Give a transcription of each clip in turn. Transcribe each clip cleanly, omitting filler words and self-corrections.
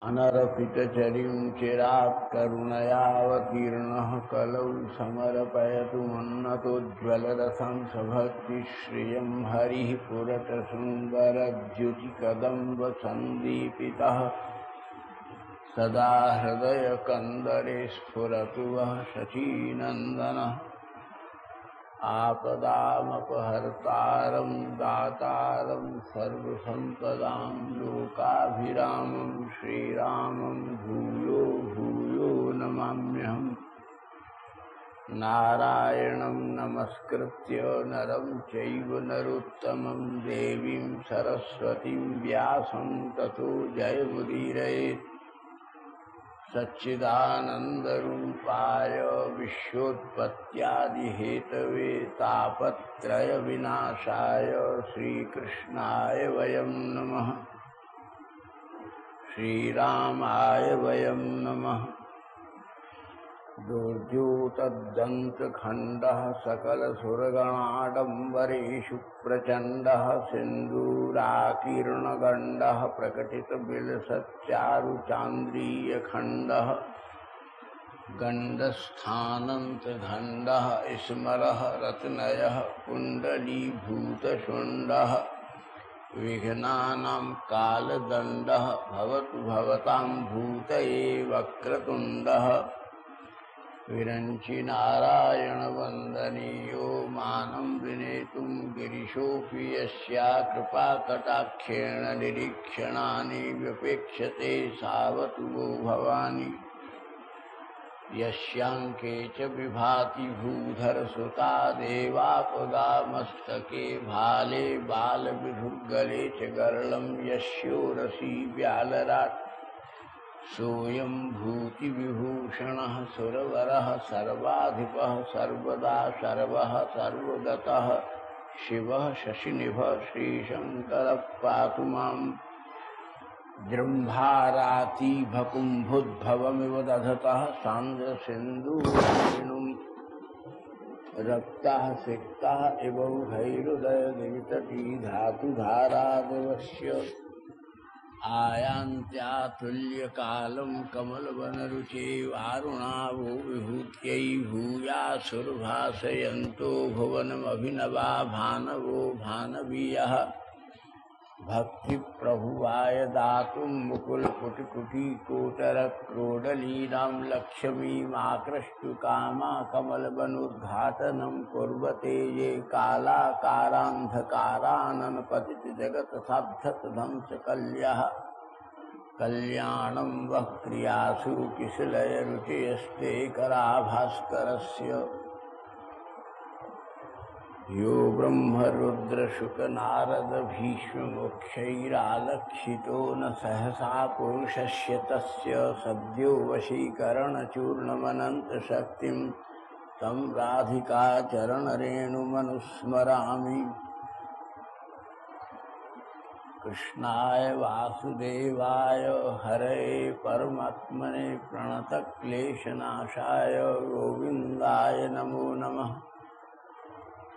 अनरपितचरीं चिरात् करुणयावतीर्णः कलौ समर्पयतु मन्नतोज्ज्वलरसं सभक्तिश्रियं हरिः पुरतसुन्दरद्युतिकदम्बसन्दीपितः सदा हृदयकन्दरे स्फुरतु वः शचीनन्दनः आपदामपहर्तारं दातारं सर्वसम्पदां लोकाभिरामं श्रीरामं भूयो भूयो नमाम्यहम्। नारायणं नमस्कृत्य नरं चैव नरोत्तमं देवीं सरस्वतीं व्यासं ततो जयमुदीरयेत्। सच्चिदानन्दरूपाय विश्वोत्पत्त्यादिहेतवे तापत्रयविनाशाय श्रीकृष्णाय वयं नमः। श्रीरामाय वयं नमः। दुर्योतद्दन्तखण्डः सकलसुरगणाडम्बरेषु प्रचण्डः सिन्दूराकीर्णगण्डः प्रकटितबिलसच्चारुचान्द्रीयखण्डः गण्डस्थानन्तखण्डः स्मरः रत्नयः कुण्डलीभूतशुण्डः विघ्नानां कालदण्डः भवतु भवतां भूतये वक्रतुण्डः। विरञ्चि नारायण वन्दनीयो मानं विनेतुं गिरिशोऽपि यस्या कृपाकटाक्षेण निरीक्षणानि व्यपेक्षते सावतु वो भवानी। यस्यांके च विभाति भूधरसुता देवापगा मस्तके भाले बालविधुर्गले च गर्लं यस्योरसि व्यालराट् सोऽयं भूतिविभूषणः सुरवरः सर्वाधिपः सर्वदा सर्वः सर्वगतः शिवः शशिनिभः श्रीशङ्करः पातु मां। जृम्भारातिभकुम्भोद्भवमिव दधतः सान्द्रसिन्धूरेणुं रक्तः सिक्तः इव उभयहृदयदिवितटी धातुधारादिवस्य आयान्त्यातुल्यकालं कमलवनरुचे वारुणावो विभूत्यै भूयासुर्भासयन्तो भुवनमभिनवा भानवो भानवीयः। भक्तिप्रभुवाय दातुं मुकुलपुटकुटीकोटरक्रोडलीनां लक्ष्मीमाकृष्टुकामा कमलवनोद्घाटनं कुर्वते ये कालाकारान्धकाराननपतितजगत्साद्धतध्वंसकल्यः। कल्याणं वः क्रियासु किशलयरुचयस्ते कराभास्करस्य। यो ब्रह्मरुद्रशुकनारदभीष्ममुख्यैरालक्षितो न सहसा पुरुषस्य तस्य सद्यो वशीकरणचूर्णमनन्तशक्तिं तं राधिकाचरणरेणुमनुस्मरामि। कृष्णाय वासुदेवाय हरये परमात्मने प्रणतक्लेशनाशाय गोविन्दाय नमो नमः।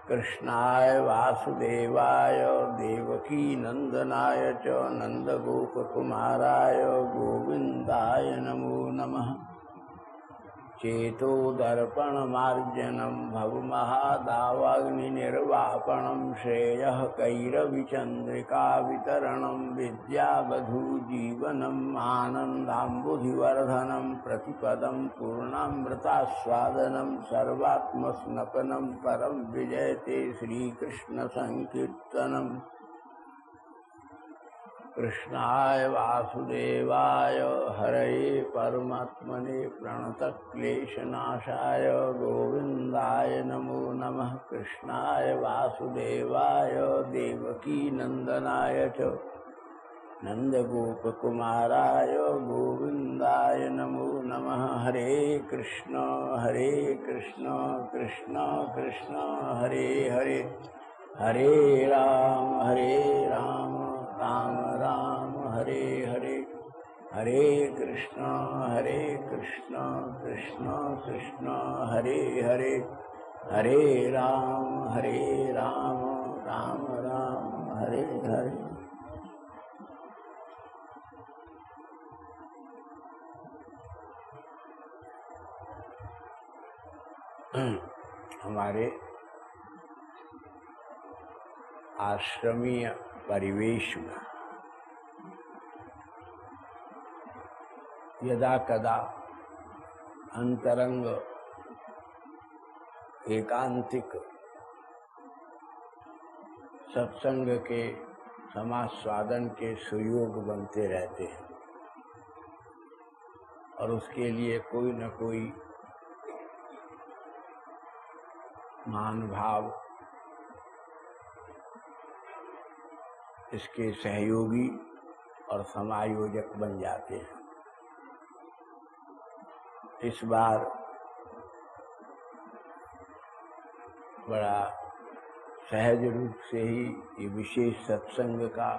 कृष्णाय वासुदेवाय देवकीनन्दनाय च नन्दगोपकुमाराय गोविन्दाय नमो नमः। चेतोदर्पणमार्जनं भवमहादावाग्निर्वापणं श्रेयः कैरविचन्द्रिकावितरणं विद्यावधूजीवनम् आनन्दाम्बुधिवर्धनं प्रतिपदं पूर्णामृतास्वादनं सर्वात्मस्नपनं परं विजयते श्रीकृष्णसङ्कीर्तनम्। कृष्णाय वासुदेवाय हरये परमात्मने प्रणतक्लेशनाशाय गोविन्दाय नमो नमः। कृष्णाय वासुदेवाय देवकीनन्दनाय च नन्दगोपकुमाराय गोविन्दाय नमो नमः। हरे कृष्ण कृष्ण कृष्ण हरे हरे, हरे राम राम राम हरे हरे। हरे कृष्ण कृष्ण कृष्ण हरे हरे, हरे राम राम राम हरे हरे। हमारे आश्रमीय परिवेश में यदा कदा अंतरंग एकांतिक सत्संग के समास्वादन के सुयोग बनते रहते हैं और उसके लिए कोई न कोई महानुभाव इसके सहयोगी और समायोजक बन जाते हैं। इस बार बड़ा सहज रूप से ही ये विशेष सत्संग का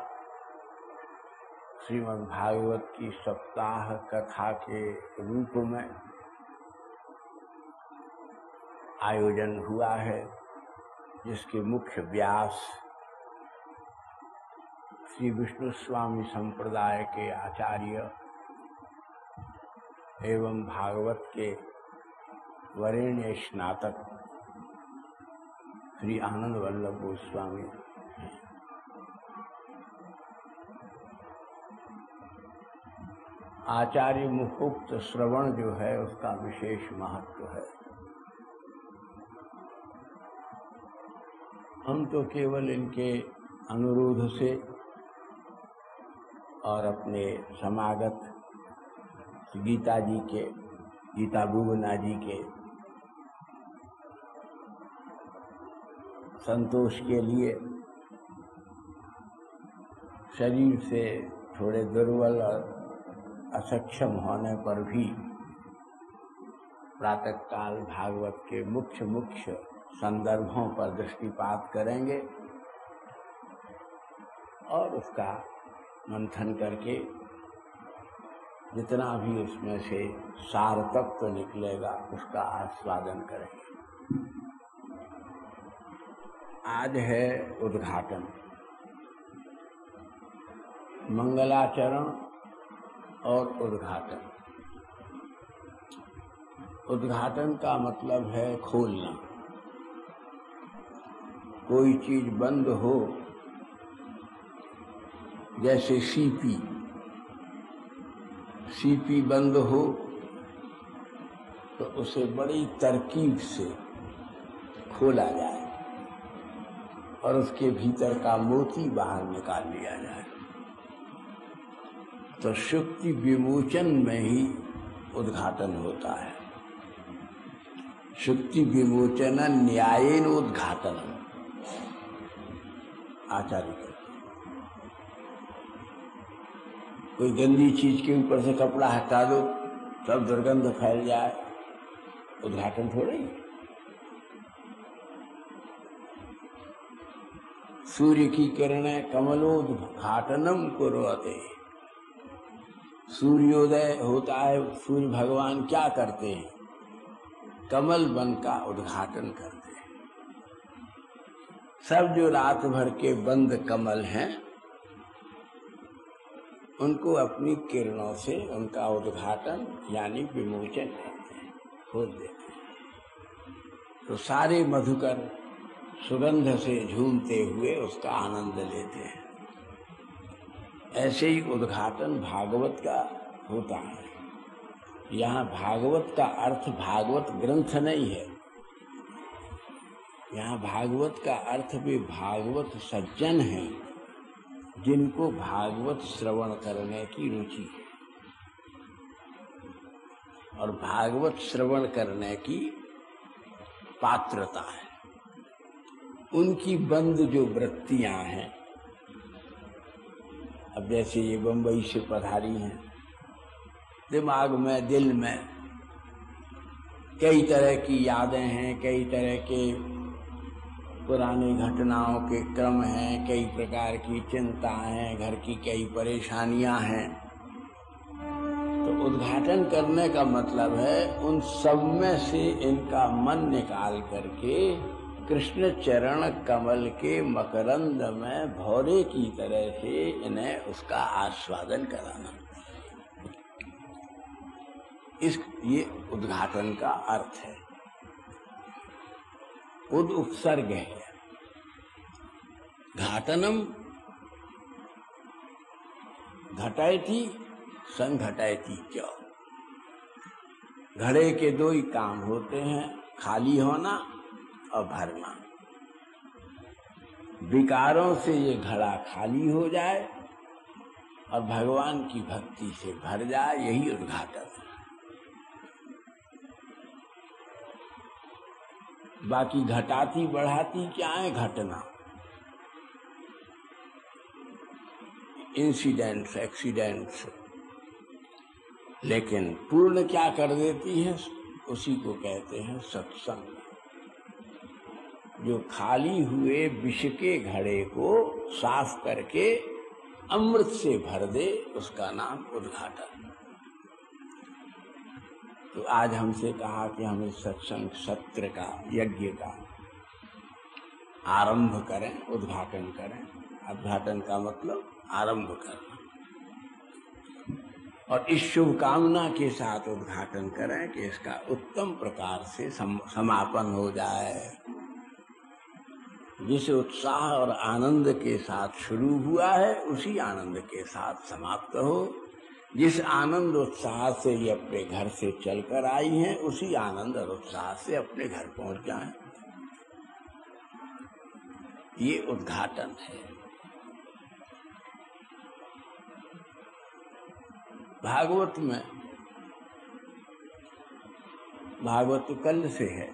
श्रीमद् भागवत की सप्ताह कथा के रूप में आयोजन हुआ है, जिसके मुख्य व्यास श्री विष्णु स्वामी संप्रदाय के आचार्य एवं भागवत के वरेण्य स्नातक श्री आनंद वल्लभ गोस्वामी आचार्य मुखोक्त श्रवण जो है उसका विशेष महत्व है। हम तो केवल इनके अनुरोध से और अपने समागत गीता जी के, गीता भुवना जी के संतोष के लिए शरीर से थोड़े दुर्बल और असक्षम होने पर भी प्रातःकाल भागवत के मुख्य संदर्भों पर दृष्टिपात करेंगे और उसका मंथन करके जितना भी उसमें से सार तत्व निकलेगा उसका आस्वादन करेंगे। आज है उद्घाटन, मंगलाचरण और उद्घाटन। उद्घाटन का मतलब है खोलना। कोई चीज बंद हो, जैसे सीपी बंद हो तो उसे बड़ी तरकीब से खोला जाए और उसके भीतर का मोती बाहर निकाल लिया जाए। तो शुक्ति विमोचन में ही उद्घाटन होता है। शुक्ति विमोचन न्यायेन उद्घाटन आचार्य कहते। कोई गंदी चीज के ऊपर से कपड़ा हटा दो, सब दुर्गंध फैल जाए, उद्घाटन थोड़ा ही। सूर्य की किरणें कमलोद्घाटनम कुर्वते। सूर्योदय होता है, सूर्य भगवान क्या करते हैं? कमल वन का उद्घाटन करते हैं। सब जो रात भर के बंद कमल हैं उनको अपनी किरणों से उनका उद्घाटन यानी विमोचन करते हैं, खोल देते हैं। तो सारे मधुकर सुगंध से झूमते हुए उसका आनंद लेते हैं। ऐसे ही उद्घाटन भागवत का होता है। यहाँ भागवत का अर्थ भागवत ग्रंथ नहीं है। यहाँ भागवत का अर्थ भी भागवत सज्जन हैं जिनको भागवत श्रवण करने की रुचि है और भागवत श्रवण करने की पात्रता है। उनकी बंद जो वृत्तियां हैं, अब जैसे ये बंबई से पधारी हैं, दिमाग में दिल में कई तरह की यादें हैं, कई तरह के पुरानी घटनाओं के क्रम हैं, कई प्रकार की चिंताएं हैं, घर की कई परेशानियां हैं। तो उद्घाटन करने का मतलब है उन सब में से इनका मन निकाल करके कृष्ण चरण कमल के मकरंद में भौरे की तरह से इन्हें उसका आस्वादन कराना। ये उद्घाटन का अर्थ है। उद उपसर्ग है। घाटनम घटयति संघटयति क्या। घड़े के दो ही काम होते हैं, खाली होना और भरना। विकारों से ये घड़ा खाली हो जाए और भगवान की भक्ति से भर जाए, यही उद्घाटन है। बाकी घटाती बढ़ाती क्या है? घटना, इंसिडेंट्स, एक्सीडेंट्स। लेकिन पूर्ण क्या कर देती है? उसी को कहते हैं सत्संग। जो खाली हुए विष के घड़े को साफ करके अमृत से भर दे, उसका नाम उद्घाटन। तो आज हमसे कहा कि हम इस सत्संग सत्र का, यज्ञ का आरंभ करें, उद्घाटन करें। उद्घाटन का मतलब आरंभ करना, और इस शुभकामना के साथ उद्घाटन करें कि इसका उत्तम प्रकार से समापन हो जाए। जिस उत्साह और आनंद के साथ शुरू हुआ है, उसी आनंद के साथ समाप्त हो। जिस आनंद उत्साह से ये अपने घर से चलकर आई हैं, उसी आनंद और उत्साह से अपने घर पहुंच जाएं। ये उद्घाटन है। भागवत में, भागवत कल से है,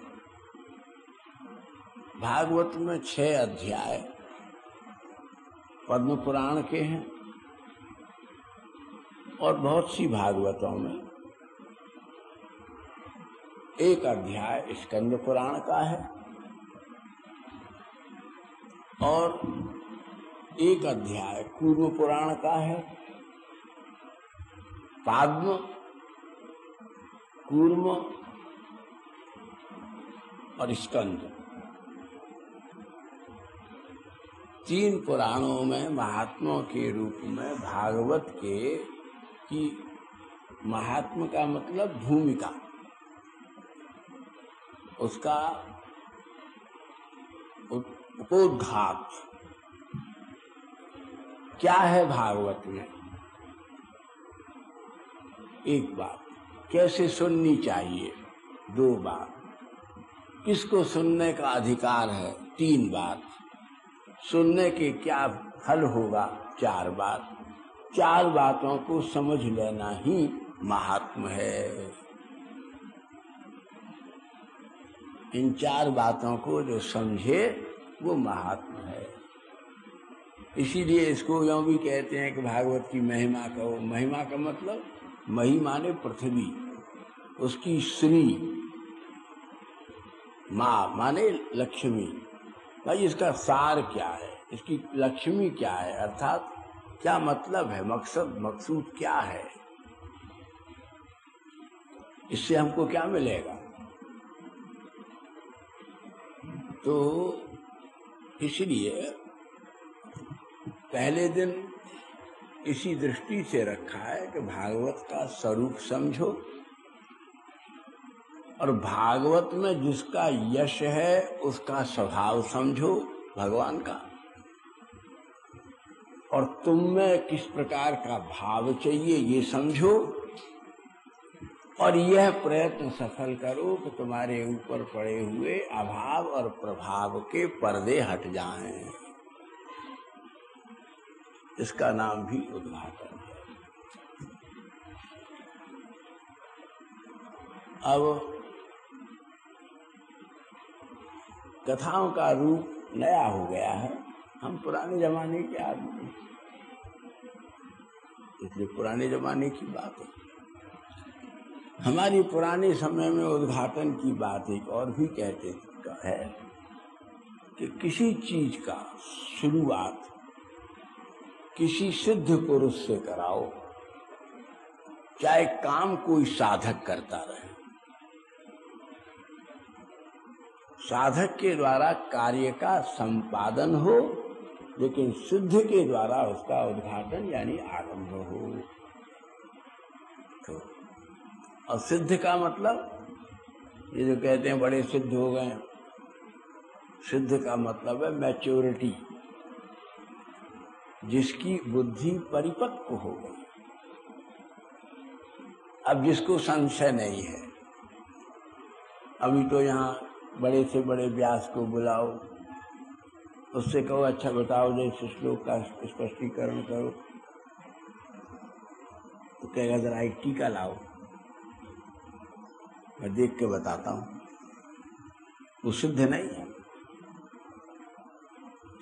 भागवत में 6 अध्याय पद्म पुराण के हैं, और बहुत सी भागवतों में 1 अध्याय स्कंद पुराण का है, और 1 अध्याय कूर्म पुराण का है। पद्म, कूर्म और स्कंद, 3 पुराणों में महात्मा के रूप में भागवत के की महात्मा का मतलब भूमिका, उसका उपोद्घात क्या है भागवत में। 1 बात, कैसे सुननी चाहिए। 2 बात, किसको सुनने का अधिकार है। 3 बात, सुनने के क्या फल होगा। 4 बात, 4 बातों को समझ लेना ही महात्म है। इन 4 बातों को जो समझे वो महात्म है। इसीलिए इसको यूं भी कहते हैं कि भागवत की महिमा कहो। महिमा का मतलब, मही माने पृथ्वी, उसकी श्री, माँ माने लक्ष्मी। भाई इसका सार क्या है, इसकी लक्ष्मी क्या है, अर्थात क्या मतलब है, मकसद मकसूद क्या है, इससे हमको क्या मिलेगा। तो इसलिए पहले दिन इसी दृष्टि से रखा है कि भागवत का स्वरूप समझो, और भागवत में जिसका यश है उसका स्वभाव समझो भगवान का, और तुम में किस प्रकार का भाव चाहिए ये समझो, और यह प्रयत्न सफल करो कि तुम्हारे ऊपर पड़े हुए अभाव और प्रभाव के पर्दे हट जाएं। इसका नाम भी उद्घाटन है। अब कथाओं का रूप नया हो गया है। हम पुराने जमाने के आदमी, इसलिए पुराने जमाने की बात है। हमारी पुराने समय में उद्घाटन की बात एक और भी कहते है कि किसी चीज का शुरुआत किसी सिद्ध पुरुष से कराओ, चाहे काम कोई साधक करता रहे। साधक के द्वारा कार्य का संपादन हो, लेकिन सिद्ध के द्वारा उसका उद्घाटन यानी आरंभ हो। तो और सिद्ध का मतलब, ये जो कहते हैं बड़े सिद्ध हो गए, सिद्ध का मतलब है मैच्योरिटी, जिसकी बुद्धि परिपक्व हो गई। अब जिसको संशय नहीं है, अभी तो यहाँ बड़े से बड़े व्यास को बुलाओ, उससे कहो अच्छा बताओ जैसे श्लोक का स्पष्टीकरण करो, तो कहेगा जरा एक टीका लाओ, मैं देख के बताता हूँ। वो सिद्ध नहीं है।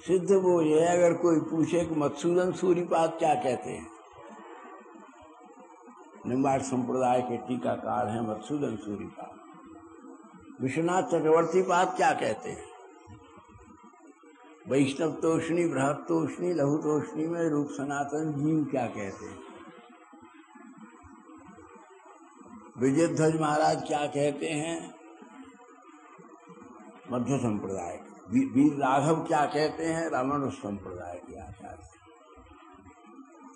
सिद्ध वो ये है, अगर कोई पूछे कि मधुसूदन सूरीपाद क्या कहते हैं, निम्बार्क संप्रदाय के टीकाकार हैं मधुसूदन सूरीपाद। विश्वनाथ चक्रवर्ती पाद क्या कहते हैं, वैष्णव तोषणी, बृहत तोषणी, लघु तोषणी में रूप सनातन जीव क्या कहते हैं, विजय ध्वज महाराज क्या कहते हैं मध्य संप्रदाय, वीर राघव क्या कहते हैं रामानुज संप्रदाय के आचार्य।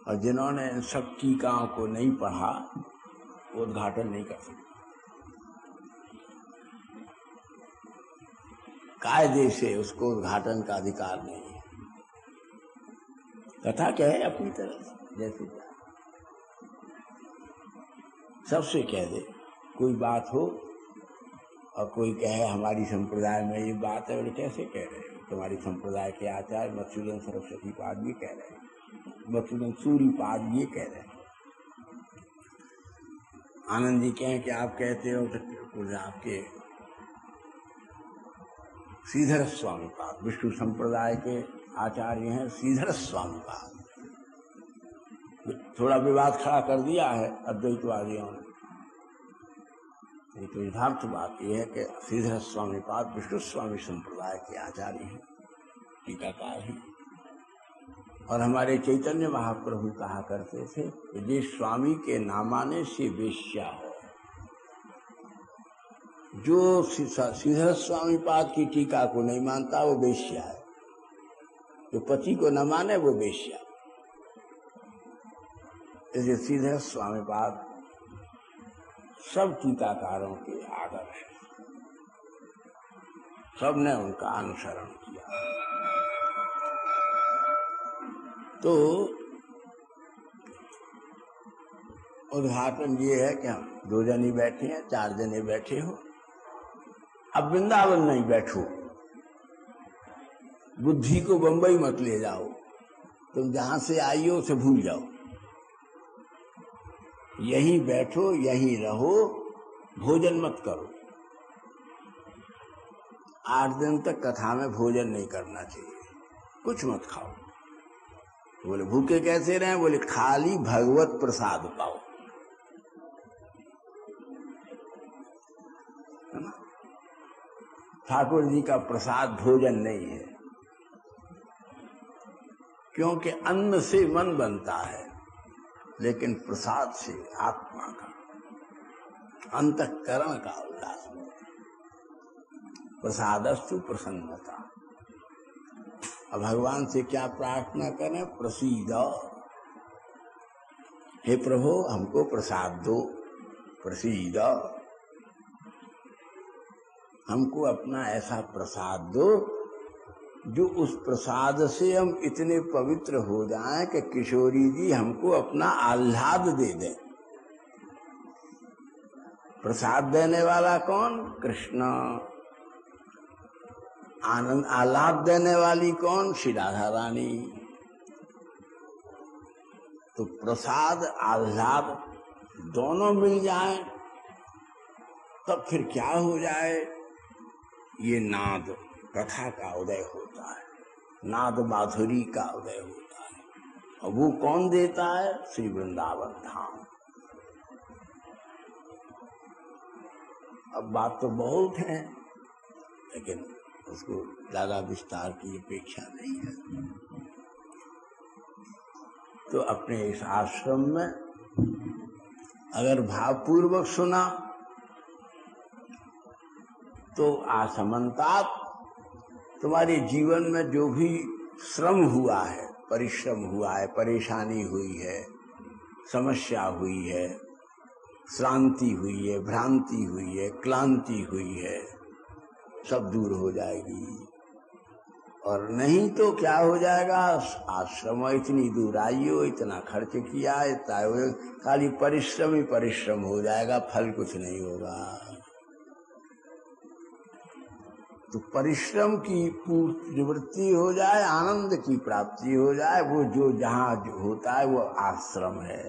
और जिन्होंने इन सब टीकाओं को नहीं पढ़ा वो उद्घाटन नहीं कर सकते। कायदे से उसको उद्घाटन का अधिकार नहीं है। कथा कहे अपनी तरह से जैसे सबसे कह दे, कोई बात हो और कोई कहे हमारी संप्रदाय में ये बात है, बोले कैसे कह रहे हैं, तुम्हारी संप्रदाय के आचार्य मधुसूदन सरस्वती पाद ये कह रहे हैं, मधुसूदन सूरीपाद ये कह रहे हैं। आनंद जी कहें कि आप कहते हो तो आपके श्रीधर स्वामी पाद, विष्णु संप्रदाय के आचार्य हैं श्रीधर स्वामी पाद। थोड़ा विवाद खड़ा कर दिया है अद्वैतवादियों ने, तो यथार्थ बात यह है कि श्रीधर स्वामी पाद विष्णु स्वामी संप्रदाय के आचार्य हैं, टीकाकार हैं। और हमारे चैतन्य महाप्रभु कहा करते थे कि जिस स्वामी के नामाने से वेश्या हो, जो श्रीधर स्वामी पाद की टीका को नहीं मानता वो वेश्या है, जो पति को न माने वो वेश्या। इसलिए श्रीधर स्वामी पाद सब टीकाकारों के आदर्श है, सबने उनका अनुसरण किया। तो उद्घाटन ये है कि हम 2 जने बैठे हैं, 4 जने बैठे हो, अब वृंदावन नहीं बैठो, बुद्धि को बंबई मत ले जाओ, तुम जहां से आई हो उसे भूल जाओ, यहीं बैठो यहीं रहो, भोजन मत करो। 8 दिन तक कथा में भोजन नहीं करना चाहिए, कुछ मत खाओ। बोले भूखे कैसे रहे, बोले खाली भगवत प्रसाद पाओ, है ना। ठाकुर जी का प्रसाद भोजन नहीं है, क्योंकि अन्न से मन बनता है, लेकिन प्रसाद से आत्मा का, अंतःकरण का उल्लास होता है। प्रसादस्तु प्रसन्नता। अब भगवान से क्या प्रार्थना करें, प्रसीद, हे प्रभु हमको प्रसाद दो, प्रसीद, हमको अपना ऐसा प्रसाद दो जो उस प्रसाद से हम इतने पवित्र हो जाएं कि किशोरी जी हमको अपना आह्लाद दे दें। प्रसाद देने वाला कौन, कृष्ण। आनंद आह्लाद देने वाली कौन, श्री राधा रानी। तो प्रसाद आह्लाद दोनों मिल जाएं तब फिर क्या हो जाए, ये नाद कथा का उदय होता है, नाद माधुरी का उदय होता है। और वो कौन देता है, श्री वृंदावन धाम। अब बात तो बहुत है, लेकिन उसको ज्यादा विस्तार की अपेक्षा नहीं है। तो अपने इस आश्रम में अगर भावपूर्वक सुना तो आसमंतात तुम्हारे जीवन में जो भी श्रम हुआ है, परिश्रम हुआ है, परेशानी हुई है, समस्या हुई है, श्रांति हुई है, भ्रांति हुई है, क्लांति हुई है, सब दूर हो जाएगी। और नहीं तो क्या हो जाएगा, आश्रम इतनी दूर आई हो, इतना खर्च किया, इतना खाली परिश्रम ही परिश्रम हो जाएगा, फल कुछ नहीं होगा। तो परिश्रम की निवृत्ति हो जाए, आनंद की प्राप्ति हो जाए, वो जो जहाँ होता है वो आश्रम है।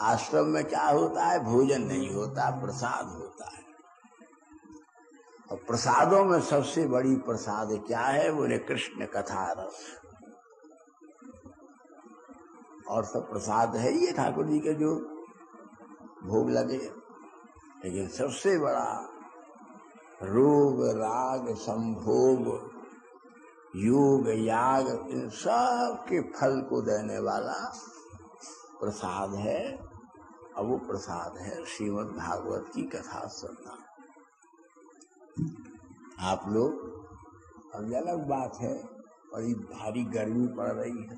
आश्रम में क्या होता है, भोजन नहीं होता, प्रसाद होता है। और प्रसादों में सबसे बड़ी प्रसाद क्या है, बोले कृष्ण कथा रस। और सब प्रसाद है ये ठाकुर जी के जो भोग लगे, लेकिन सबसे बड़ा रोग राग संभोग योग याग इन सब के फल को देने वाला प्रसाद है। अब वो प्रसाद है श्रीमद् भागवत की कथा सुनना। आप लोग, अब अलग बात है, बड़ी भारी गर्मी पड़ रही है,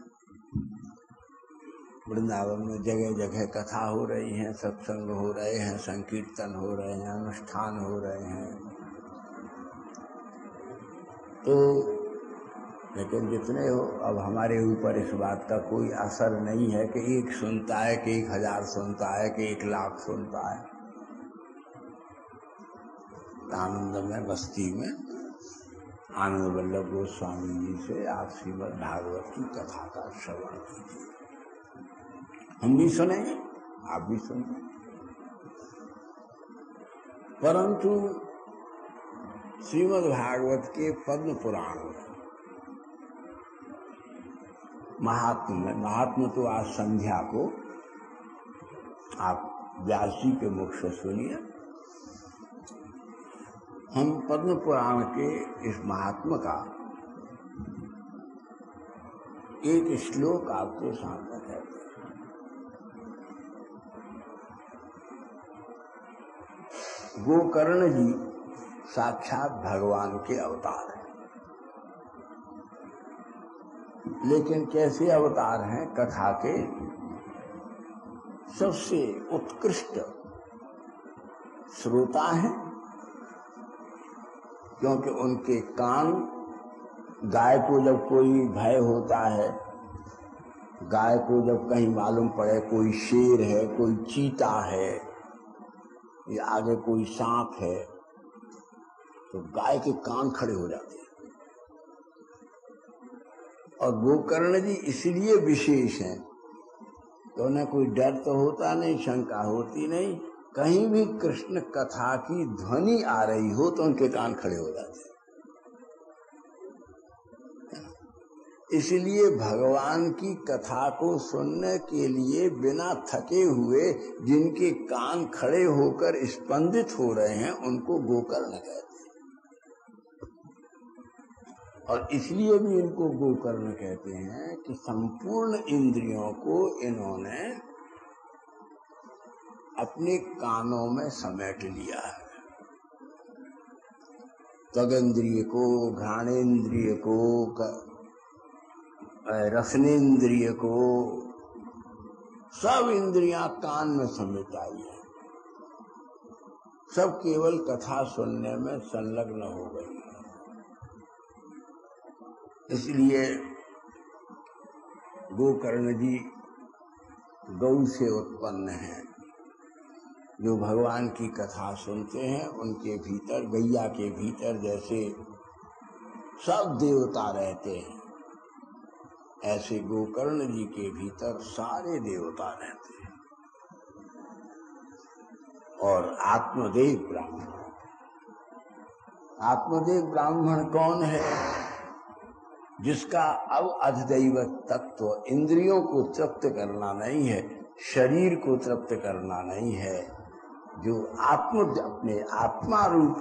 वृंदावन में जगह जगह कथा हो रही है, सत्संग हो रहे हैं, संकीर्तन हो रहे हैं, अनुष्ठान हो रहे हैं, तो लेकिन जितने हो, अब हमारे ऊपर इस बात का कोई असर नहीं है कि एक सुनता है कि 1000 सुनता है कि 1 लाख सुनता है। आनंदमय बस्ती में आनंद वल्लभ गोस्वामी जी से आप श्रीमद् भागवत की कथा का श्रवण कीजिए। हम भी सुनेंगे, आप भी सुनेंगे, परंतु श्रीमद् भागवत के पद्म पुराण में महात्म तो आज संध्या को आप व्यास जी के मुख से सुनिए। हम पद्म पुराण के इस महात्म का एक श्लोक आपके सामने है। गोकर्ण जी साक्षात भगवान के अवतार हैं, लेकिन कैसे अवतार हैं, कथा के सबसे उत्कृष्ट श्रोता हैं, क्योंकि उनके कान, गाय को जब कोई भय होता है, गाय को जब कहीं मालूम पड़े कोई शेर है, कोई चीता है या आगे कोई सांप है, तो गाय के कान खड़े हो जाते हैं। और गोकर्ण जी इसलिए विशेष हैं तो उन्हें कोई डर तो होता नहीं, शंका होती नहीं, कहीं भी कृष्ण कथा की ध्वनि आ रही हो तो उनके कान खड़े हो जाते हैं। इसलिए भगवान की कथा को सुनने के लिए बिना थके हुए जिनके कान खड़े होकर स्पंदित हो रहे हैं उनको गोकर्ण कहते हैं। और इसलिए भी इनको गोकर्ण कहते हैं कि संपूर्ण इंद्रियों को इन्होंने अपने कानों में समेट लिया है। त्वगिंद्रिय को, घ्राणेन्द्रिय को, रसनेन्द्रिय को, सब इंद्रियां कान में समेट आई है। सब केवल कथा सुनने में संलग्न हो गई। इसलिए गोकर्ण जी गौ से उत्पन्न हैं। जो भगवान की कथा सुनते हैं उनके भीतर, गैया के भीतर जैसे सब देवता रहते हैं, ऐसे गोकर्ण जी के भीतर सारे देवता रहते हैं। और आत्मदेव ब्राह्मण, आत्मदेव ब्राह्मण कौन है? जिसका अब अधिदैवत तत्व इंद्रियों को तृप्त करना नहीं है, शरीर को तृप्त करना नहीं है, जो अपने आत्मा रूप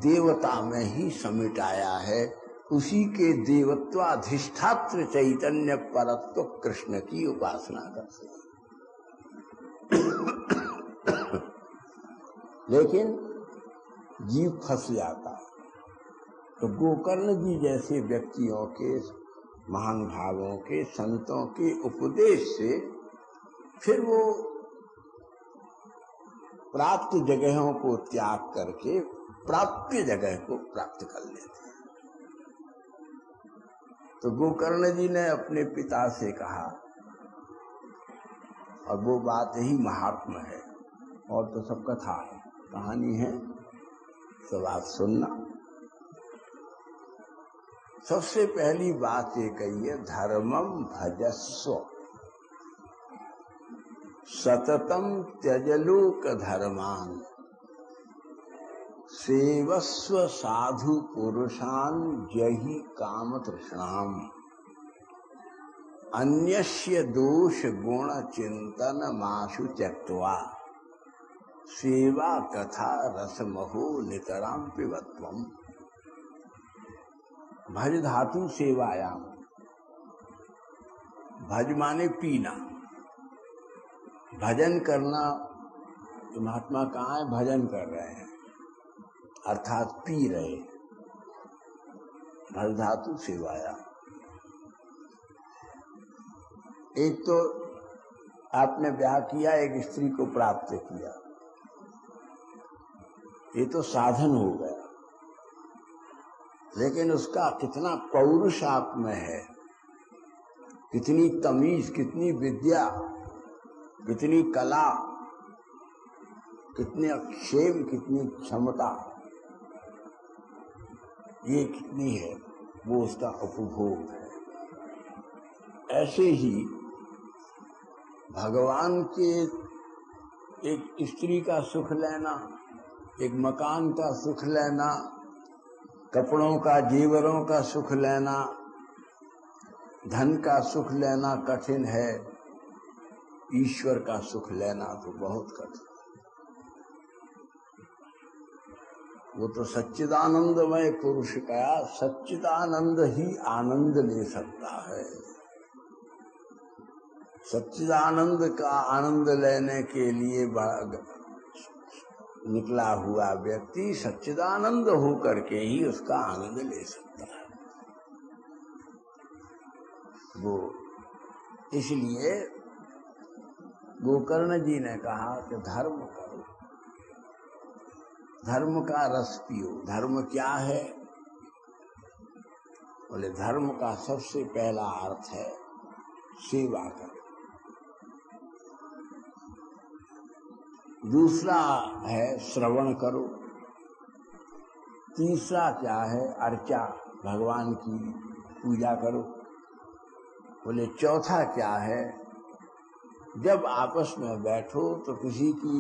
देवता में ही समेट आया है, उसी के देवत्वाधिष्ठात्र चैतन्य परत्व कृष्ण की उपासना करते हैं। लेकिन जीव फंस जाता है। तो गोकर्ण जी जैसे व्यक्तियों के, महान भावों के, संतों के उपदेश से फिर वो प्राप्त जगहों को त्याग करके प्राप्य जगह को प्राप्त कर लेते हैं। तो गोकर्ण जी ने अपने पिता से कहा, और वो बात ही महात्मा है, और तो सब कथा है, कहानी है, सब आप सुनना। सबसे पहली बात ये कही है, धर्मम भजस्व सततम त्यजलोक धर्मान सेवस्व साधु पुरुषान जहि काम तृष्णाम अन्यस्य दोष गुण चिंतन माशु त्यक्त्वा सेवा कथा रसमहो नितराम पिबत्वम। भज धातु सेवायाम, भज माने पीना, भजन करना। तो महात्मा कहाँ है? भजन कर रहे हैं, अर्थात पी रहे। भज धातु सेवायाम। एक तो आपने ब्याह किया, एक स्त्री को प्राप्त किया, ये तो साधन हो गया, लेकिन उसका कितना पौरुष आप में है, कितनी तमीज, कितनी विद्या, कितनी कला, कितने अक्षेम, कितनी क्षमता, ये कितनी है, वो उसका उपभोग है। ऐसे ही भगवान के एक स्त्री का सुख लेना, एक मकान का सुख लेना, कपड़ों का, जेवरों का सुख लेना, धन का सुख लेना कठिन है, ईश्वर का सुख लेना तो बहुत कठिन। वो तो सच्चिदानंदमय पुरुष का सच्चिदानंद ही आनंद ले सकता है। सच्चिदानंद का आनंद लेने के लिए निकला हुआ व्यक्ति सच्चिदानंद होकर के ही उसका आनंद ले सकता है। वो इसलिए गोकर्ण जी ने कहा कि धर्म करो, धर्म का रस पियो। धर्म क्या है? बोले धर्म का सबसे पहला अर्थ है सेवा करो। दूसरा है श्रवण करो। तीसरा क्या है? अर्चा, भगवान की पूजा करो। बोले चौथा क्या है? जब आपस में बैठो तो किसी की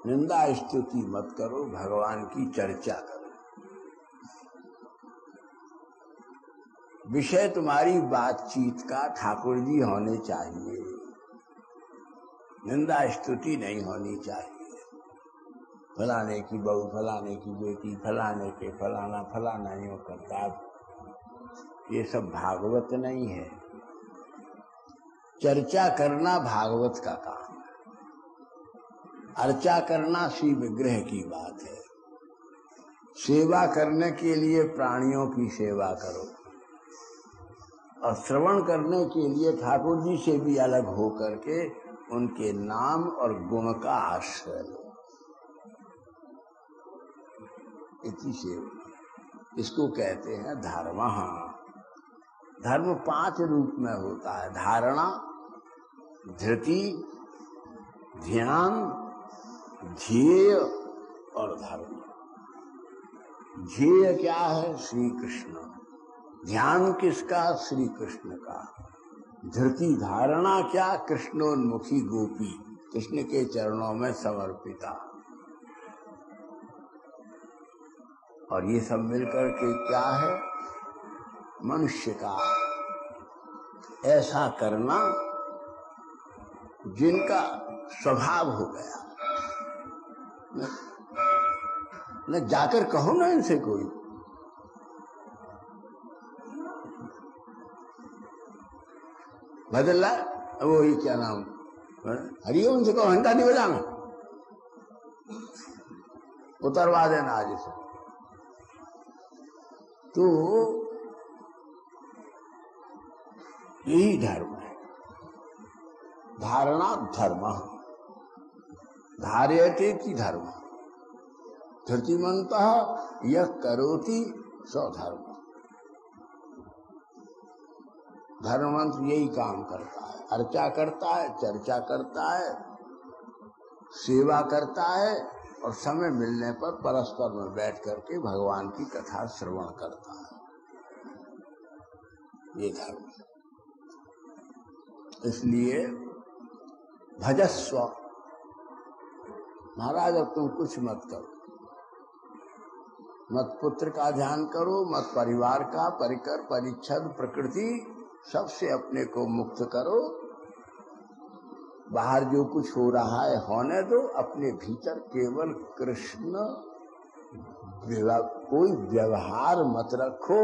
निंदा स्तुति मत करो, भगवान की चर्चा करो। विषय तुम्हारी बातचीत का ठाकुर जी होने चाहिए, निंदा स्तुति नहीं होनी चाहिए। फलाने की बहू, फलाने की बेटी, फलाने के फलाना, फलाना यूं करता, ये सब भागवत नहीं है। चर्चा करना भागवत का काम है, अर्चा करना श्री विग्रह की बात है। सेवा करने के लिए प्राणियों की सेवा करो, और श्रवण करने के लिए ठाकुर जी से भी अलग हो करके उनके नाम और गुण का आश्रय लो। इसी सेवा, इसको कहते हैं धर्म। धर्म 5 रूप में होता है: धारणा, धृति, ध्यान, ध्येय और धर्म। ध्येय क्या है? श्री कृष्ण। ध्यान किसका? श्री कृष्ण का। धृति, धारणा क्या? कृष्णोन्मुखी गोपी, कृष्ण के चरणों में समर्पिता। और ये सब मिलकर के क्या है? मनुष्य का ऐसा करना जिनका स्वभाव हो गया। न जाकर कहो ना इनसे कोई, बदला वो ही क्या नाम, हरिओम से कहो घंटा नहीं बजाना, उतरवा देना आज से। तो यही धर्म है। धारणा धर्म, धार्यते की धर्म, धृतिमन्तः यः करोति सो धर्म। धर्मवंत यही काम करता है, अर्चा करता है, चर्चा करता है, सेवा करता है और समय मिलने पर परस्पर में बैठ करके भगवान की कथा श्रवण करता है। ये धर्म। इसलिए भजस्व, महाराज अब तुम कुछ मत करो, मत पुत्र का ध्यान करो, मत परिवार का, परिकर परिच्छद प्रकृति सबसे अपने को मुक्त करो, बाहर जो कुछ हो रहा है होने दो, अपने भीतर केवल कृष्ण, कोई व्यवहार मत रखो।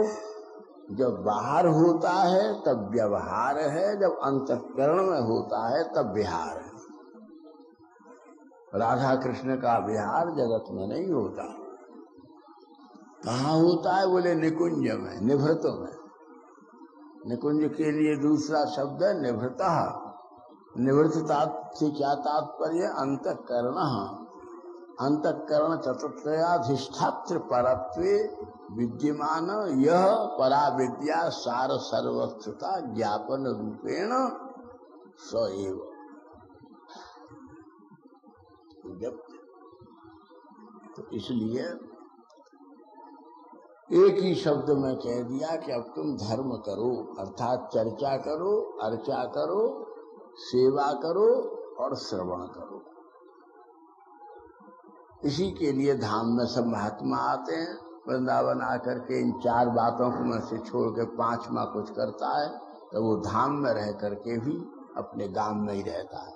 जब बाहर होता है तब व्यवहार है, जब अंतःकरण में होता है तब विहार है। राधा कृष्ण का विहार जगत में नहीं होता। कहाँ होता है? बोले निकुंज में, निभृतों में। निकुंज के लिए दूसरा शब्द है निभृतः। निवृत्ता से क्या तात्पर्य? अंतःकरण। अंतःकरण चतुर्थयाधिष्ठात्र परत्वे विद्यमान यह परा विद्या सार सर्वस्वता ज्ञापन रूपेण सएव। तो इसलिए एक ही शब्द में कह दिया कि अब तुम धर्म करो, अर्थात चर्चा करो, अर्चा करो, सेवा करो और श्रवण करो। इसी के लिए धाम में सब महात्मा आते हैं। वृंदावन आकर के इन 4 बातों को में से छोड़ के 5वां कुछ करता है तो वो धाम में रह करके भी अपने गांव में ही रहता है।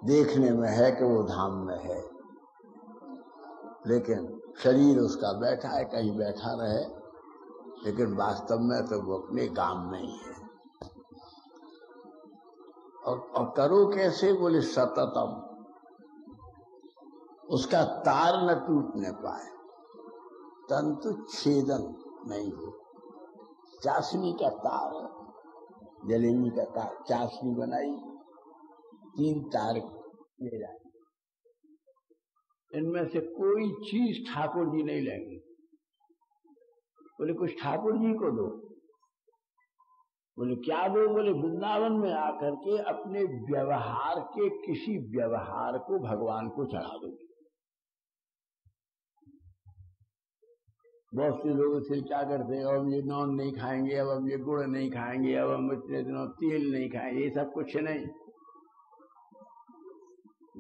देखने में है कि वो धाम में है, लेकिन शरीर उसका बैठा है, कहीं बैठा रहे, लेकिन वास्तव में तो वो अपने गांव में ही है। और करो कैसे? बोले सततम, उसका तार न टूटने पाए, तंतु छेदन नहीं हो। चाशनी का तार, जलेबी का तार, चाशनी बनाई, 3 तार ले जाए, इनमें से कोई चीज ठाकुर जी नहीं लेंगे। बोले कुछ ठाकुर जी को दो। बोले क्या दो? बोले वृंदावन में आकर के अपने व्यवहार के किसी व्यवहार को भगवान को चढ़ा दो। बहुत से लोग इसलिए क्या करते हैं, अब हम ये नॉन नहीं खाएंगे, अब हम ये गुड़ नहीं खाएंगे, अब हम इतने दिनों तेल नहीं खाएंगे। ये सब कुछ नहीं।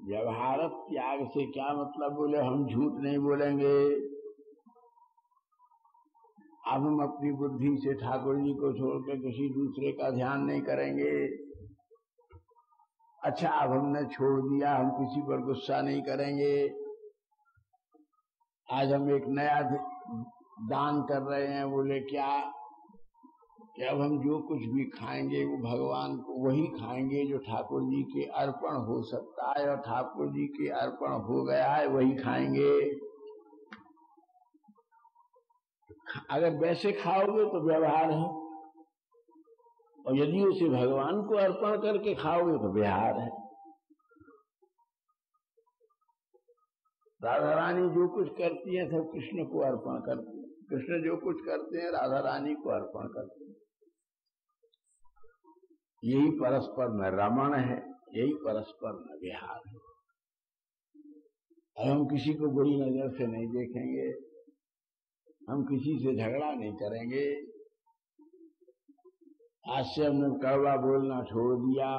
व्यवहार त्याग से क्या मतलब? बोले हम झूठ नहीं बोलेंगे, अब हम अपनी बुद्धि से ठाकुर जी को छोड़कर किसी दूसरे का ध्यान नहीं करेंगे। अच्छा, अब हमने छोड़ दिया, हम किसी पर गुस्सा नहीं करेंगे। आज हम एक नया दान कर रहे हैं। बोले क्या? कि अब हम जो कुछ भी खाएंगे वो भगवान को वही खाएंगे जो ठाकुर जी के अर्पण हो सकता है, और ठाकुर जी के अर्पण हो गया है वही खाएंगे। अगर वैसे खाओगे तो व्यवहार है, और यदि उसे भगवान को अर्पण करके खाओगे तो विहार है। राधा रानी जो कुछ करती है सब कृष्ण को अर्पण करती है, कृष्ण जो कुछ करते हैं राधा रानी को अर्पण करते हैं। यही परस्पर में रमण है, यही परस्पर में विहार है। हम किसी को बुरी नजर से नहीं देखेंगे, हम किसी से झगड़ा नहीं करेंगे। आज से हमने कड़वा बोलना छोड़ दिया।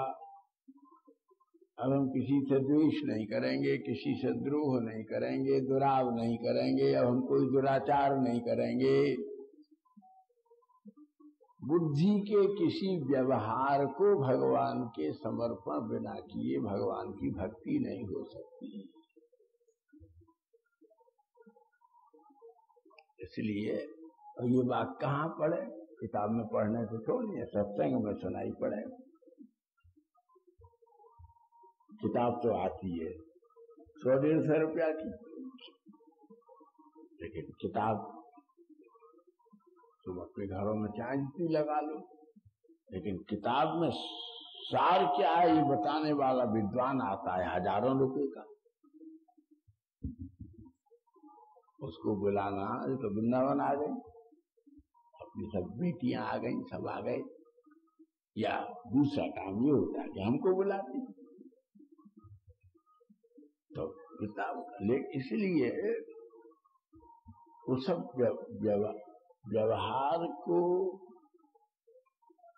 अब हम किसी से द्वेष नहीं करेंगे, किसी से द्रोह नहीं करेंगे, दुराव नहीं करेंगे, अब हम कोई दुराचार नहीं करेंगे। बुद्धि के किसी व्यवहार को भगवान के समर्पण बिना किए भगवान की भक्ति नहीं हो सकती। इसलिए ये बात कहाँ पढ़े? किताब में पढ़ने से छोड़िए, सत्संग में सुनाई पड़े। किताब तो आती है 100-150 रुपया की, लेकिन किताब तुम अपने घरों में चाहे जितनी लगा लो, लेकिन किताब में सार क्या है ये बताने वाला विद्वान आता है 1000 रुपए का। उसको बुलाना, तो वृंदावन आ गए। अब ये सब बेटियां आ गई, सब आ गए, या दूसरा काम ये होता है कि हमको बुलाते हैं। तो इसलिए वो सब व्यवहार को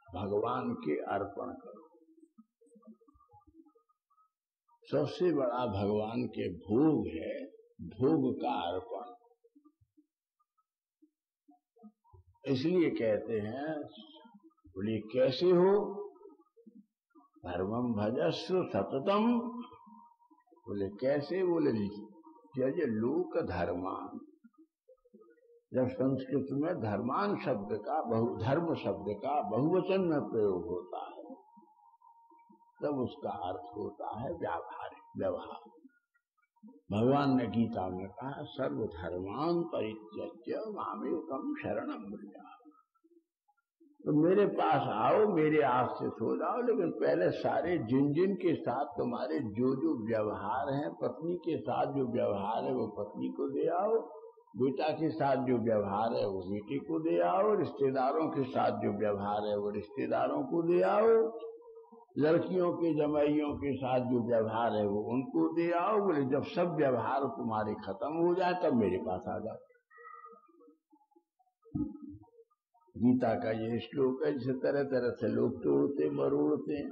भगवान के अर्पण करो। सबसे बड़ा भगवान के भोग है, भोग का अर्पण। इसलिए कहते हैं, बोले कैसे हो, धर्मम भजस्व सततम। बोले कैसे, बोले त्यज लोक धर्मान। जब संस्कृत में धर्मान शब्द का धर्म शब्द का बहुवचन में प्रयोग होता है, तब उसका अर्थ होता है व्यवहार। भगवान ने गीता में कहा, सर्वधर्मान परित्यज्य मामेकं शरणं व्रज। तो मेरे पास आओ, मेरे आस से सो जाओ, लेकिन पहले सारे जिन जिन के साथ तुम्हारे जो जो व्यवहार है, पत्नी के साथ जो व्यवहार है वो पत्नी को दे आओ, बेटा के साथ जो व्यवहार है वो बेटे को दे आओ, रिश्तेदारों के साथ जो व्यवहार है वो रिश्तेदारों को दे आओ, लड़कियों के जमाइयों के साथ जो व्यवहार है वो उनको दे आओ। बोले जब सब व्यवहार तुम्हारे खत्म हो जाए तब मेरे पास आ जाओ। गीता का ये श्लोक है, जिसे तरह तरह से लोग तोड़ते मरोड़ते हैं,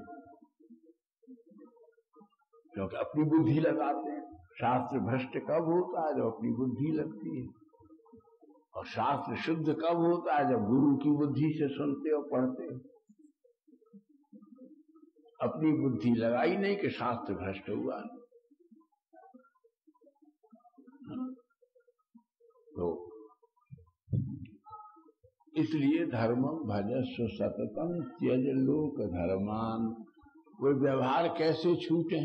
क्योंकि अपनी बुद्धि लगाते हैं। शास्त्र भ्रष्ट कब होता है, जब अपनी बुद्धि लगती है, और शास्त्र शुद्ध कब होता है, जब गुरु की बुद्धि से सुनते और पढ़ते हैं। अपनी बुद्धि लगाई नहीं कि शास्त्र भ्रष्ट हुआ। तो इसलिए धर्मम भजस्व सततम त्यज लोक धर्मान। वो व्यवहार कैसे छूटे,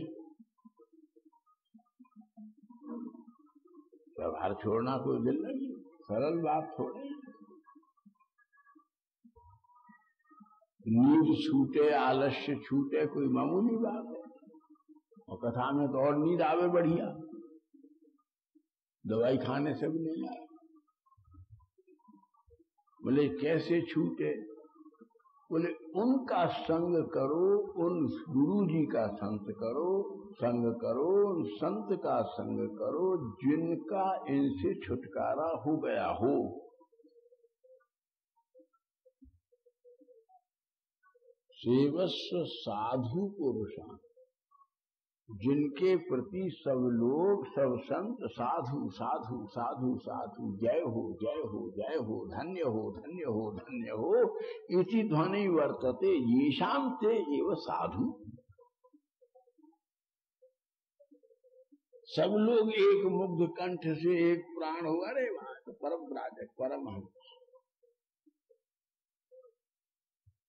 व्यवहार छोड़ना कोई दिल नहीं, सरल बात थोड़ी। नींद छूटे, आलस्य छूटे, कोई मामूली बात है। और कथा में तो और नींद आवे बढ़िया, दवाई खाने से भी नहीं आए। बोले कैसे छूटे, बोले उनका संग करो, उन गुरु जी का संग करो, उन संत का संग करो जिनका इनसे छुटकारा हो गया हो। सेवस्व साधु पुरुषा, जिनके प्रति सब लोग, सब संत साधु साधु साधु साधु, जय हो जय हो जय हो, धन्य हो धन्य हो धन्य हो, इति ध्वनि वर्तते येषां ते एव साधु। सब लोग एक मुग्ध कंठ से एक प्राण हो, अरे वाह, तो परम राजक परमहंस।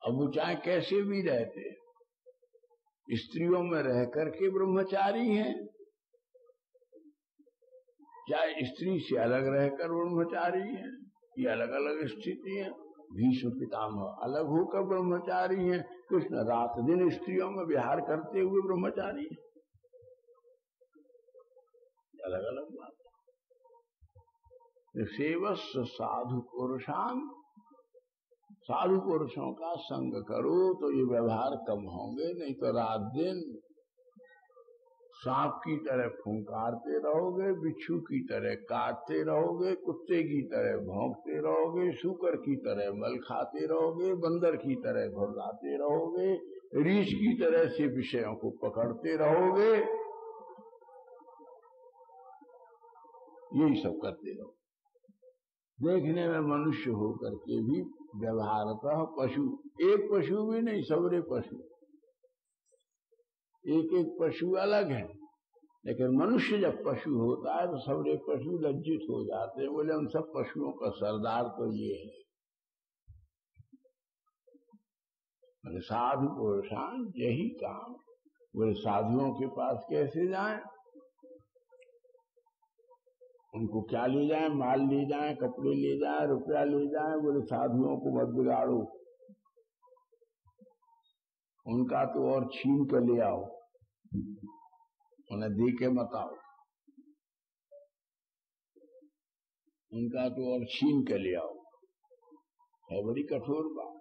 अब वो चाहे कैसे भी रहते, स्त्रियों में रह करके ब्रह्मचारी हैं, चाहे स्त्री से अलग रहकर ब्रह्मचारी हैं, ये अलग अलग स्थिति है। भीष्म पितामह अलग होकर ब्रह्मचारी हैं, कृष्ण रात दिन स्त्रियों में विहार करते हुए ब्रह्मचारी हैं, अलग अलग बात। सेवस्व साधु पुरुषान, साधु पुरुषों का संग करो तो ये व्यवहार कम होंगे, नहीं तो रात दिन सांप की तरह फुंकारते रहोगे, बिच्छू की तरह काटते रहोगे, कुत्ते की तरह भौंकते रहोगे, सूकर की तरह मल खाते रहोगे, बंदर की तरह घुर्राते रहोगे, रीछ की तरह से विषयों को पकड़ते रहोगे, यही सब करते रहो। देखने में मनुष्य होकर के भी व्यवहारतः पशु, एक पशु भी नहीं, सबरे पशु, एक एक पशु अलग है, लेकिन मनुष्य जब पशु होता है तो सबरे पशु लज्जित हो जाते हैं। बोले उन सब पशुओं का सरदार तो ये है। बोले साधु पुरुषान यही काम। बोले साधुओं के पास कैसे जाएं, उनको क्या ले जाएं, माल ले जाएं, कपड़े ले जाएं, रुपया ले जाएं। बोले साधुओं को मत बिगाड़ो, उनका तो और छीन के ले आओ, उन्हें दे के मत आओ, उनका तो और छीन के ले आओ। है बड़ी कठोर बात।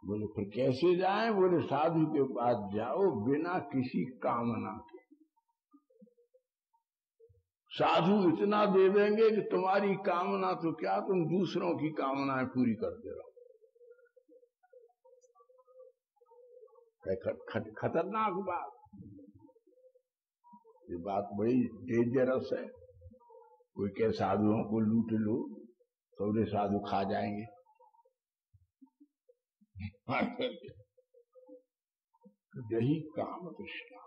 बोले फिर कैसे जाएं? बोले साधु के पास जाओ बिना किसी कामना के। साधु इतना दे देंगे कि तुम्हारी कामना तो क्या, तुम दूसरों की कामनाएं पूरी करते रहो। खतरनाक बात, ये बात बड़ी डेंजरस है। कोई कहे साधुओं को लूट लो, थोड़े साधु खा जाएंगे। यही काम तृष्णा,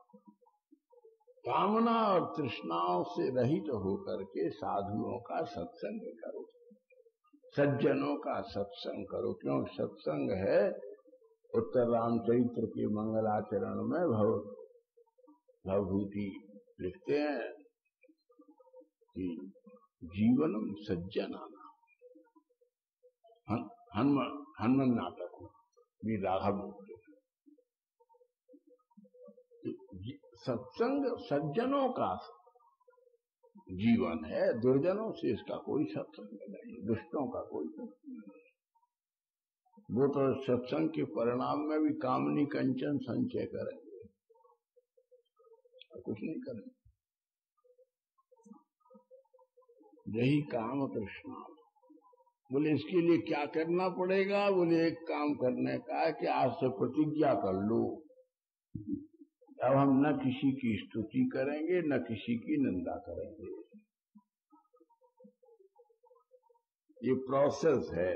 कामना और तृष्णाओं से रहित होकर के साधुओं का सत्संग करो, सज्जनों का सत्संग करो। क्यों? सत्संग है उत्तर रामचरित्र के मंगलाचरण में भवभूति लिखते हैं कि जीवनम सज्जनानाम, हनुमान नाटक भी राघव बोलते हैं। सत्संग सज्जनों का जीवन है, दुर्जनों से इसका कोई सत्संग नहीं, दुष्टों का कोई सत्संग नहीं। वो तो सत्संग के परिणाम में भी कामनी कंचन संचय करेंगे, कुछ नहीं करेंगे। यही काम तृष्णा। बोले इसके लिए क्या करना पड़ेगा? बोले एक काम करने का है कि आज से प्रतिज्ञा कर लो, अब हम न किसी की स्तुति करेंगे न किसी की निंदा करेंगे। ये प्रोसेस है।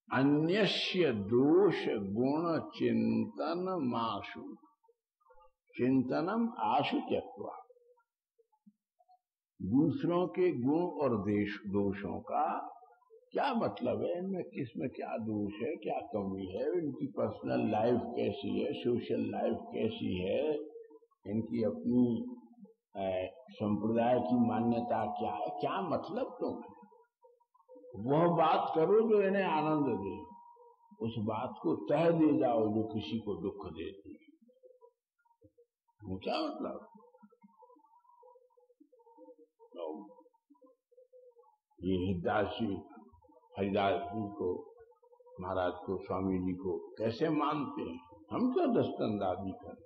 अन्यस्य दोष गुण चिंतन माशु, चिंतनम आशु त्यक्त्वा। दूसरों के गुण और दोषों का क्या मतलब है, इनमें किसमें क्या दोष है, क्या कमी है, इनकी पर्सनल लाइफ कैसी है, सोशल लाइफ कैसी है, इनकी अपनी संप्रदाय की मान्यता क्या है, क्या मतलब क्यों है, वह बात करो जो इन्हें आनंद दे, उस बात को तह दे जाओ जो किसी को दुख देती है। वो क्या मतलब? ये हरिदास जी को, महाराज को, स्वामी जी को कैसे मानते हैं? हम तो दस्तंदाजी करें,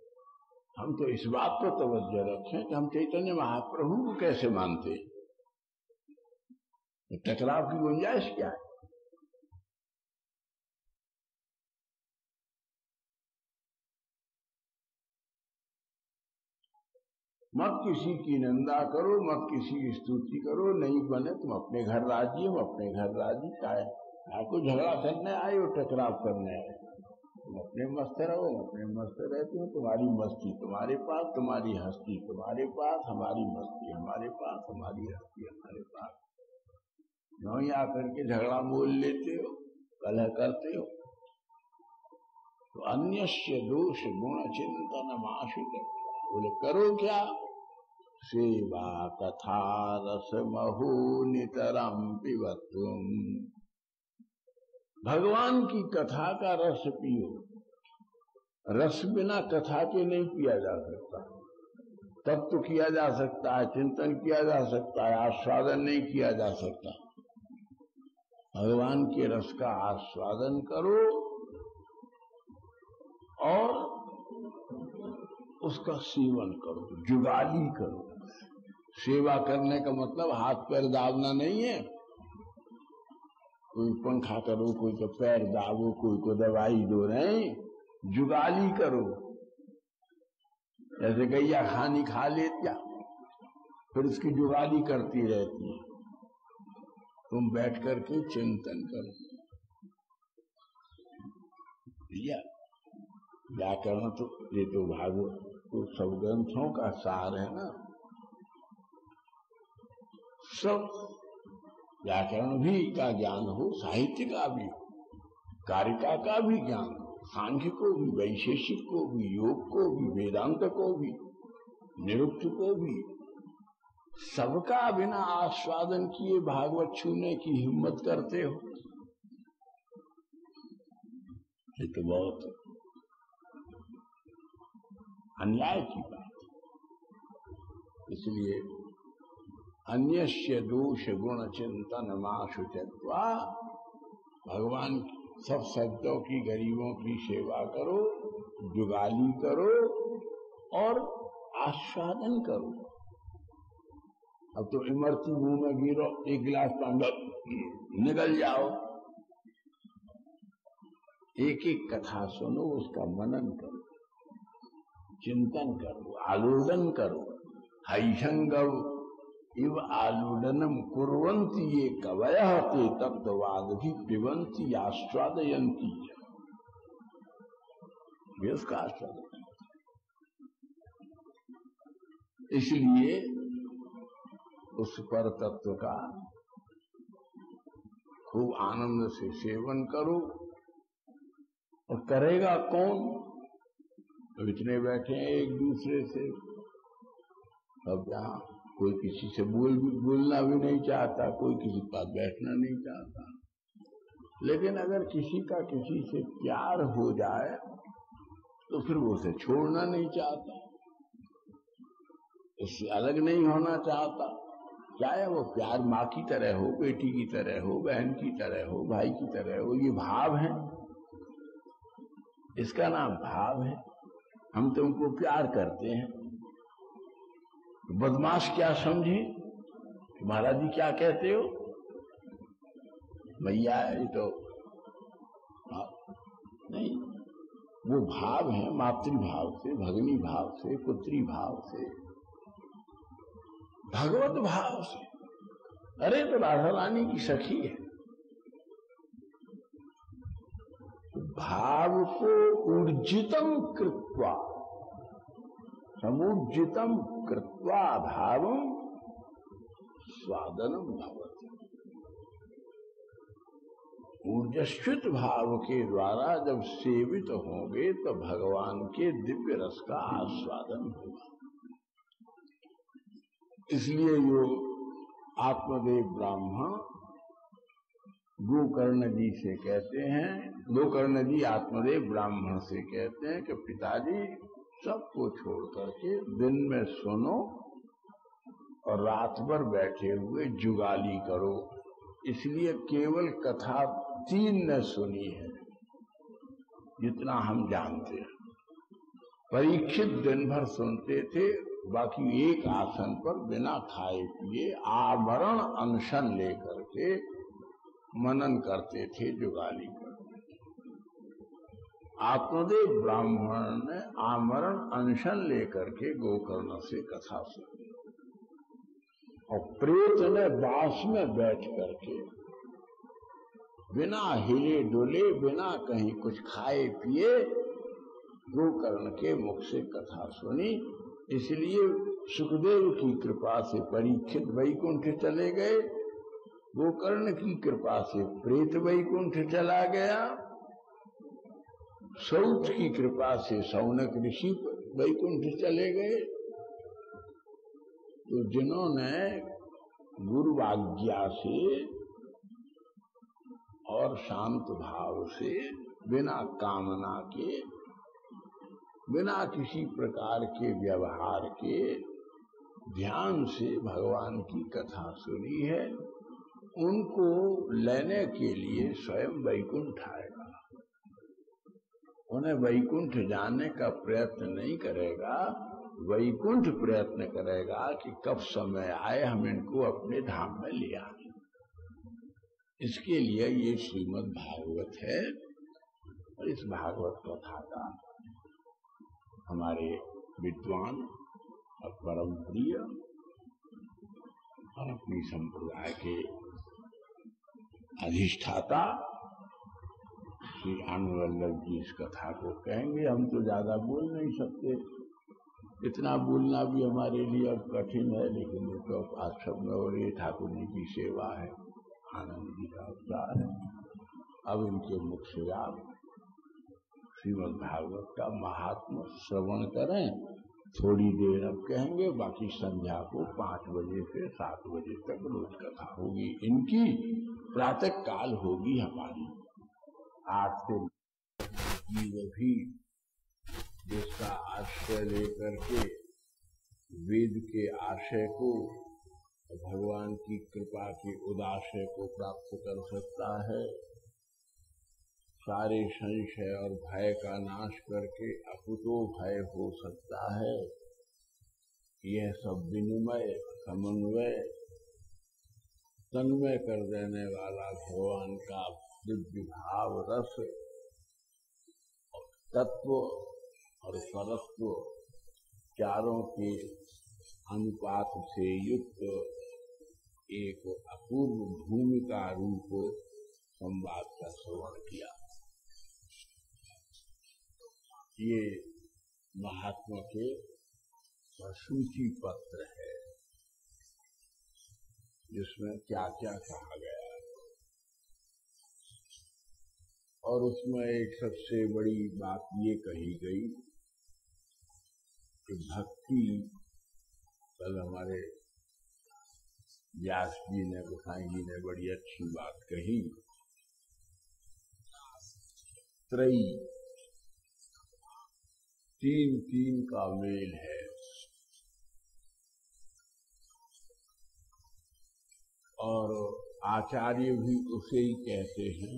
हम तो इस बात पर तवज्जो रखें कि हम चैतन्य महाप्रभु को कैसे मानते हैं। टकराव की गुंजाइश क्या है? मत किसी की निंदा करो, मत किसी की स्तुति करो, नहीं बने तुम अपने घर राजी हो, अपने घर राजी। काय को झगड़ा करने आए हो, टकराव करने आए? तुम अपने मस्त रहो, अपने मस्त रहते हो। तुम्हारी मस्ती तुम्हारे पास, तुम्हारी हस्ती तुम्हारे पास, हमारी मस्ती हमारे पास, हमारी हस्ती हमारे पास। नो ही आकर के झगड़ा बोल लेते हो, कलह करते हो। तो अन्यस्य दोष गुण चिंतन आशु, बोले करो क्या? सेवा कथा रस महु नितरम पिबत्वम, भगवान की कथा का रस पियो। रस बिना कथा के नहीं पिया जा सकता। तब तो किया जा सकता है, चिंतन किया जा सकता है, आस्वादन नहीं किया जा सकता। भगवान के रस का आस्वादन करो और उसका सेवन करो, जुगाली करो। सेवा करने का मतलब हाथ पैर दाबना नहीं है। कोई पंखा करो, कोई को पैर दाबो, कोई को दवाई दो, नहीं, जुगाली करो। जैसे गैया खानी खा लेती, फिर उसकी जुगाली करती रहती है। तुम बैठ करके चिंतन करो। भैया व्याकरण तो ये तो भागवत तो सब ग्रंथों का सार है ना। सब व्याकरण भी का ज्ञान हो, साहित्य का भी हो, कारिका का भी ज्ञान हो, सांख्य को भी, वैशेषिक को भी, योग को भी, वेदांत को भी, निरुक्त को भी, सबका बिना आस्वादन किए भागवत छूने की हिम्मत करते हो, ये तो बहुत अन्याय की बात। इसलिए अन्यस्य दोष गुण चिंतन माशु त्यक्त्वा, भगवान सब संतों की, गरीबों की सेवा करो, जुगाली करो और आस्वादन करो। अब तो इमरती मुंह में गिरो, एक गिलास पानी निकल जाओ। एक एक कथा सुनो, उसका मनन करो, चिंतन करो, आलोडन करो। हैषंगव इव आलोडनम कुर्वन्ति ये कवयः ते तत्त्ववादधि पिबन्ति आस्वादयन्ति। ये उसका आस्वादन। इसलिए उस पर तत्व का खूब आनंद से सेवन करो। और करेगा कौन? तो इतने बैठे हैं एक दूसरे से, अब यहाँ कोई किसी से बोलना भी नहीं चाहता, कोई किसी के पास बैठना नहीं चाहता। लेकिन अगर किसी का किसी से प्यार हो जाए तो फिर वो उसे छोड़ना नहीं चाहता, उससे अलग नहीं होना चाहता। चाहे वो प्यार माँ की तरह हो, बेटी की तरह हो, बहन की तरह हो, भाई की तरह हो, ये भाव है, इसका नाम भाव है। हम तुमको प्यार करते हैं। बदमाश क्या समझे? महाराज जी क्या कहते हो भैया? ये तो नहीं, वो भाव है, मातृभाव से, भगनी भाव से, पुत्री भाव से, भगवत भाव से। अरे तो राधा रानी की सखी है। भाव को ऊर्जितम कृत्वा, समूर्जितम कृत्वा भावम स्वादनम भवति। ऊर्जस्वित भाव के द्वारा जब सेवित होंगे तो भगवान के दिव्य रस का आस्वादन होगा। इसलिए यो आत्मदेव ब्राह्मण गोकर्ण जी से कहते हैं, गोकर्ण जी आत्मदेव ब्राह्मण से कहते हैं कि पिताजी सबको छोड़ करके दिन में सुनो और रात भर बैठे हुए जुगाली करो। इसलिए केवल कथा 3 ने सुनी है जितना हम जानते हैं। परीक्षित दिन भर सुनते थे, बाकी एक आसन पर बिना खाए पिए आमरण अनशन लेकर के मनन करते थे, जुगाली करते थे। आत्मदेव ब्राह्मण ने आमरण अनशन लेकर के गोकर्ण से कथा सुनी और प्रेत ने बांस में बैठ करके बिना हिले डुले, बिना कहीं कुछ खाए पिए गोकर्ण के मुख से कथा सुनी। इसलिए सुखदेव की कृपा से परीक्षित वैकुंठ चले गए, गोकर्ण की कृपा से प्रेत वैकुंठ चला गया, सौत की कृपा से शौनक ऋषि वैकुंठ चले गए। तो जिन्होंने गुरु आज्ञा से और शांत भाव से, बिना कामना के, बिना किसी प्रकार के व्यवहार के, ध्यान से भगवान की कथा सुनी है, उनको लेने के लिए स्वयं वैकुंठ आएगा। उन्हें वैकुंठ जाने का प्रयत्न नहीं करेगा, वैकुंठ प्रयत्न करेगा कि कब समय आए हम इनको अपने धाम में ले आए। इसके लिए ये श्रीमद् भागवत है। और इस भागवत कथा का हमारे विद्वान और परम प्रिय और अपनी संप्रदाय के अधिष्ठाता श्री आनंदवल्लभ जी इस कथा को कहेंगे। हम तो ज्यादा बोल नहीं सकते, इतना बोलना भी हमारे लिए अब कठिन है, लेकिन ये तो आज सब में और ये ठाकुर जी की सेवा है, आनंद जी का अवतार है। अब इनके मुख से आप श्रीमद् भागवत का महात्मा श्रवण करें। थोड़ी देर अब कहेंगे, बाकी संध्या को 5 बजे से 7 बजे तक रोज कथा होगी। इनकी प्रातः काल होगी हमारी 8 से भी, जिसका आश्रय लेकर के वेद के आशय को भगवान की कृपा के उदाशय को प्राप्त कर सकता है, सारे संशय और भय का नाश करके अकुतो भय हो सकता है। यह सब विनिमय, समन्वय, तन्मय कर देने वाला भगवान का दिव्य भाव रस, तत्व और परत्व चारों के अनुपात से युक्त एक अपूर्व भूमिका रूप संवाद का श्रवण किया। ये महात्मा के सूची पत्र है, जिसमें क्या क्या कहा गया है। और उसमें एक सबसे बड़ी बात ये कही गई कि भक्ति, कल हमारे व्यास जी ने, गोसाई जी ने बड़ी अच्छी बात कही, त्रयी, तीन तीन का मेल है। और आचार्य भी उसे ही कहते हैं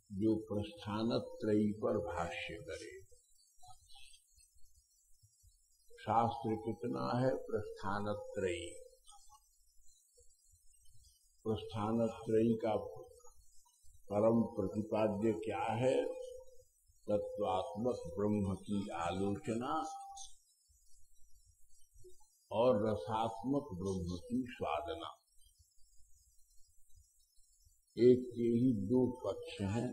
जो प्रस्थानत्रयी पर भाष्य करे। शास्त्र कितना है? प्रस्थानत्रयी। प्रस्थानत्रयी का परम प्रतिपाद्य क्या है? तत्वात्मक ब्रह्म की आलोचना और रसात्मक ब्रह्म की स्वादना। एक के ही दो पक्ष हैं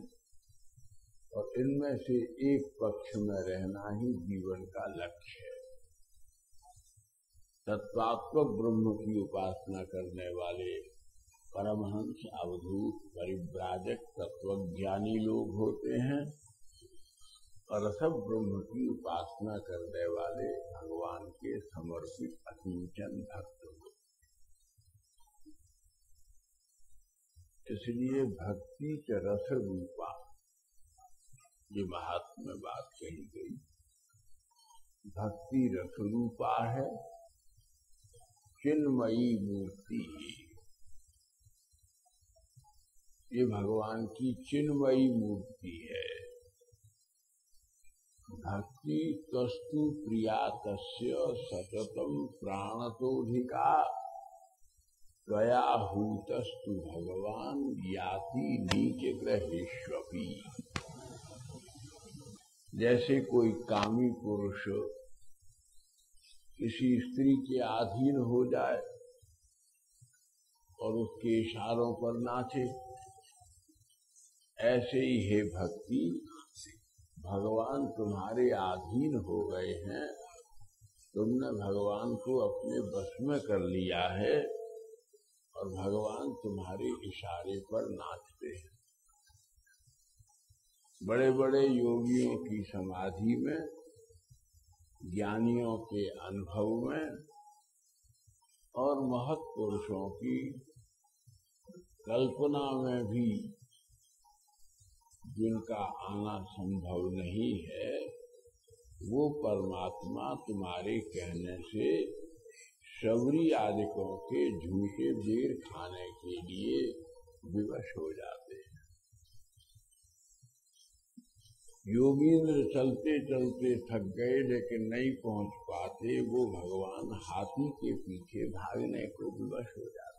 और इनमें से एक पक्ष में रहना ही जीवन का लक्ष्य है। तत्वात्मक ब्रह्म की उपासना करने वाले परमहंस, अवधूत, परिव्राजक, तत्वज्ञानी लोग होते हैं और सब ब्रह्म की उपासना करने वाले भगवान के समर्पित अकिंचन भक्त होते। इसलिए भक्ति के रस रूपा, ये महात्मा में बात कही गई, भक्ति रस रूपा है, चिन्मयी मूर्ति। ये भगवान की चिन्मयी मूर्ति है। भक्ति तस्तु प्रिया तस्य सततम प्राणतोधिका त्वया हूतस्तु भगवान याति नीच ग्रहेष्वपि। जैसे कोई कामी पुरुष किसी स्त्री के अधीन हो जाए और उसके इशारों पर नाचे, ऐसे ही हे भक्ति, भगवान तुम्हारे अधीन हो गए हैं, तुमने भगवान को अपने बस में कर लिया है और भगवान तुम्हारे इशारे पर नाचते हैं। बड़े बड़े योगियों की समाधि में, ज्ञानियों के अनुभव में और महत् पुरुषों की कल्पना में भी जिनका आना संभव नहीं है, वो परमात्मा तुम्हारे कहने से शबरी आदिकों के झूठे बेर खाने के लिए विवश हो जाते हैं। योगींद्र चलते चलते थक गए लेकिन नहीं पहुंच पाते, वो भगवान हाथी के पीछे भागने को विवश हो जाते।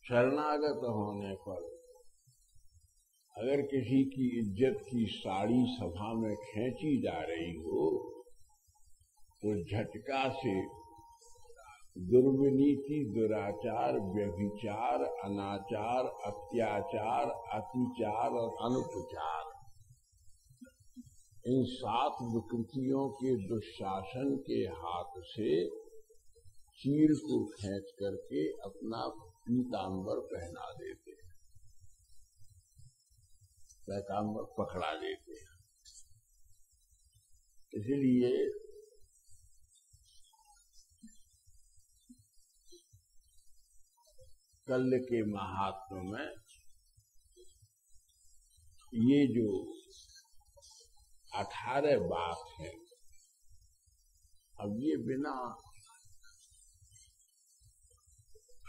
शरणागत होने पर अगर किसी की इज्जत की साड़ी सभा में खींची जा रही हो तो झटका से दुर्विनीति, दुराचार, व्यभिचार, अनाचार, अत्याचार, अतिचार और अनुपचार, इन 7 विकृतियों के दुशासन के हाथ से चीर को खींच करके अपना पीतांबर पहना देते हैं, पीतांबर पकड़ा देते हैं। इसलिए कल के महात्म में ये जो 18 बात है, अब ये बिना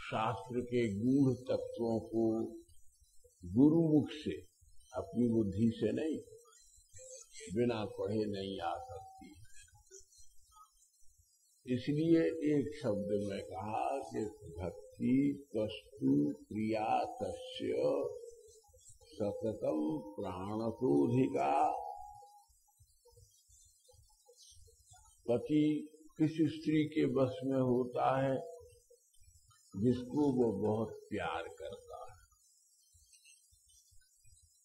शास्त्र के गूढ़ तत्वों को गुरुमुख से, अपनी बुद्धि से नहीं, बिना पढ़े नहीं आ सकती। इसलिए एक शब्द में कहा कि भक्ति तस्तु प्रिया तस्य सततम प्राणतोधिका। पति किस स्त्री के बस में होता है? जिसको वो बहुत प्यार करता है।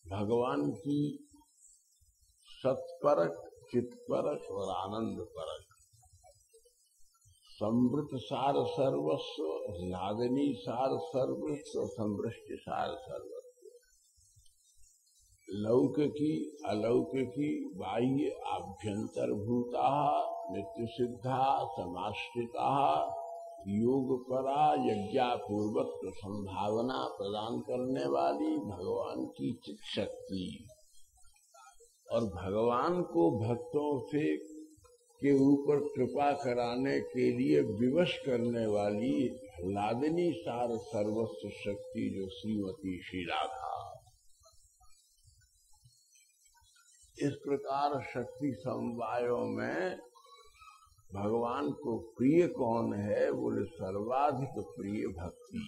भगवान की सत्परक, चित्परक और आनंद परक, समृत सार सर्वस्व, लादनी सार सर्वस्व, समृष्ट सार सर्वस्व, लौकिकी अलौकिकी बाह्य आभ्यंतर भूता नित्य सिद्धा समाश्रिता योग परा यज्ञापूर्वक संभावना प्रदान करने वाली भगवान की चित शक्ति और भगवान को भक्तों से के ऊपर कृपा कराने के लिए विवश करने वाली लादनी सार सर्वस्व शक्ति जो श्रीमती श्री राधा। इस प्रकार शक्ति समवायों में भगवान को प्रिय कौन है? बोले सर्वाधिक प्रिय भक्ति।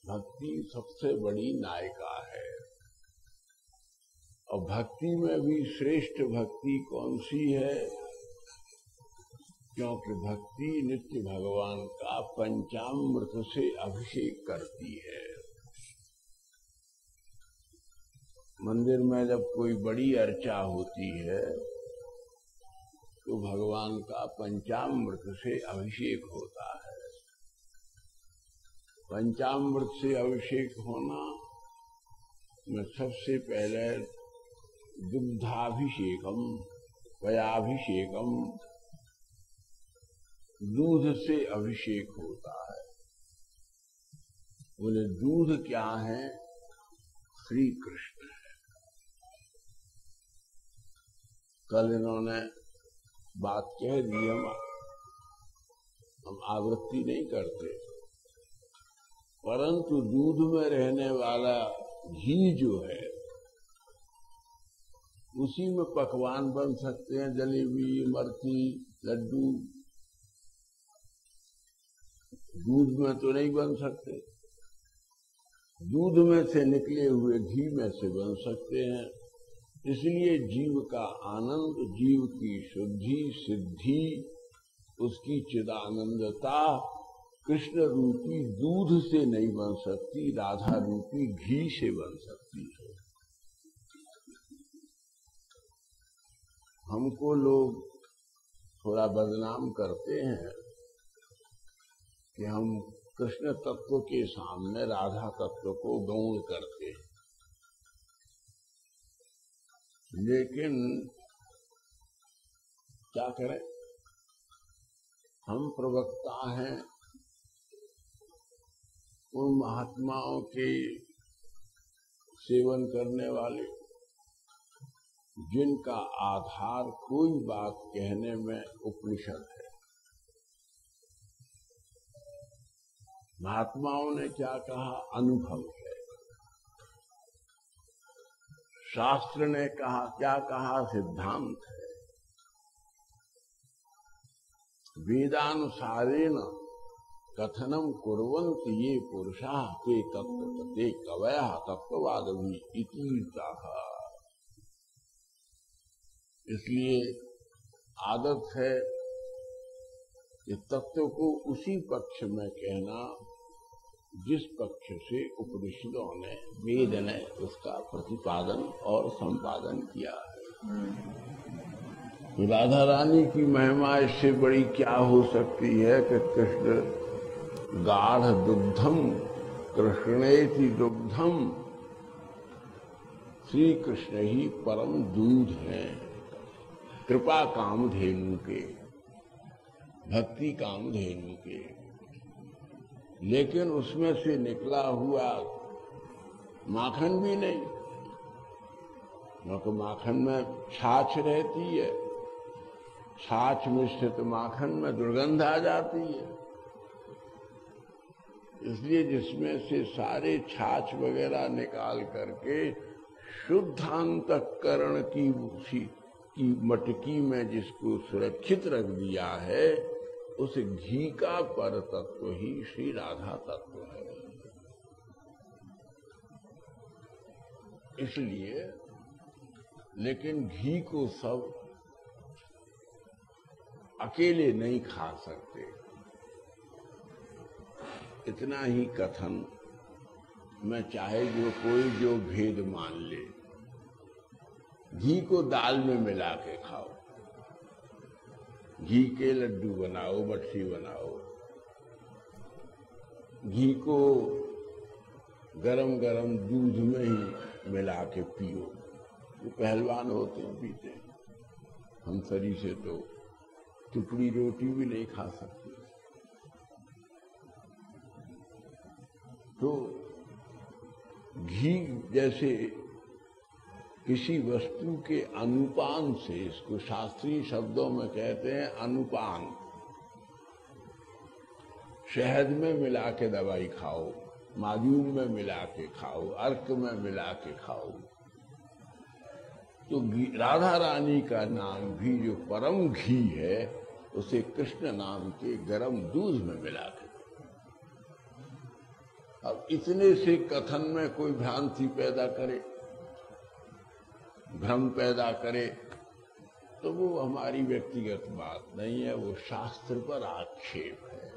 भक्ति सबसे बड़ी नायिका है। और भक्ति में भी श्रेष्ठ भक्ति कौन सी है? क्योंकि भक्ति नित्य भगवान का पंचामृत से अभिषेक करती है। मंदिर में जब कोई बड़ी अर्चा होती है तो भगवान का पंचामृत से अभिषेक होता है। पंचामृत से अभिषेक होना में सबसे पहले दुग्धाभिषेकम, पयाभिषेकम, दूध से अभिषेक होता है। बोले दूध क्या है? श्री कृष्ण है। कल इन्होंने बात कह दी, हम आवृत्ति नहीं करते, परंतु दूध में रहने वाला घी जो है उसी में पकवान बन सकते हैं, जलेबी, इमरती, लड्डू। दूध में तो नहीं बन सकते। दूध में से निकले हुए घी में से बन सकते हैं। इसलिए जीव का आनंद, जीव की शुद्धि सिद्धि, उसकी चिदानंदता कृष्ण रूपी दूध से नहीं बन सकती, राधा रूपी घी से बन सकती है। हमको लोग थोड़ा बदनाम करते हैं कि हम कृष्ण तत्व के सामने राधा तत्व को गौण करते हैं, लेकिन क्या करें, हम प्रवक्ता हैं उन महात्माओं के सेवन करने वाले, जिनका आधार कोई बात कहने में उपनिषद है। महात्माओं ने क्या कहा? अनुभव है। शास्त्र ने कहा, क्या कहा? सिद्धांत है। वेदानुसारेण कथनम कुर्वन्ति ये पुरुषा ते तत्व ते कवयः तत्ववादवी इति कहा। इसलिए आदत है कि तत्व को उसी पक्ष में कहना जिस पक्ष से उपनिषदों ने, वेद ने उसका प्रतिपादन और संपादन किया है। राधा रानी की महिमा इससे बड़ी क्या हो सकती है कि कृष्ण गाढ़ दुग्धम कृष्णेति दुग्धम, श्री कृष्ण ही परम दूध हैं। कृपा कामधेनु के, भक्ति कामधेनु के, लेकिन उसमें से निकला हुआ माखन भी नहीं, क्योंकि माखन में छाछ रहती है, छाछ मिश्रित माखन में दुर्गंध आ जाती है। इसलिए जिसमें से सारे छाछ वगैरह निकाल करके शुद्ध अंतःकरण की मटकी में जिसको सुरक्षित रख दिया है, उस घी का पर तत्व ही श्री राधा तत्व है। इसलिए लेकिन घी को सब अकेले नहीं खा सकते। इतना ही कथन में चाहे जो कोई जो भेद मान ले, घी को दाल में मिला के खाओ, घी के लड्डू बनाओ, बर्फी बनाओ, घी को गरम गरम दूध में ही मिला के पियो। जो पहलवान होते हैं पीते हैं, हम शरीर से तो टुकड़ी रोटी भी नहीं खा सकते। तो घी जैसे किसी वस्तु के अनुपान से, इसको शास्त्रीय शब्दों में कहते हैं अनुपान। शहद में मिला के दवाई खाओ, माजून में मिला के खाओ, अर्क में मिला के खाओ। तो राधा रानी का नाम भी जो परम घी है, उसे कृष्ण नाम के गरम दूध में मिला के। अब इतने से कथन में कोई भ्रांति पैदा करे, भ्रम पैदा करे, तो वो हमारी व्यक्तिगत बात नहीं है, वो शास्त्र पर आक्षेप है।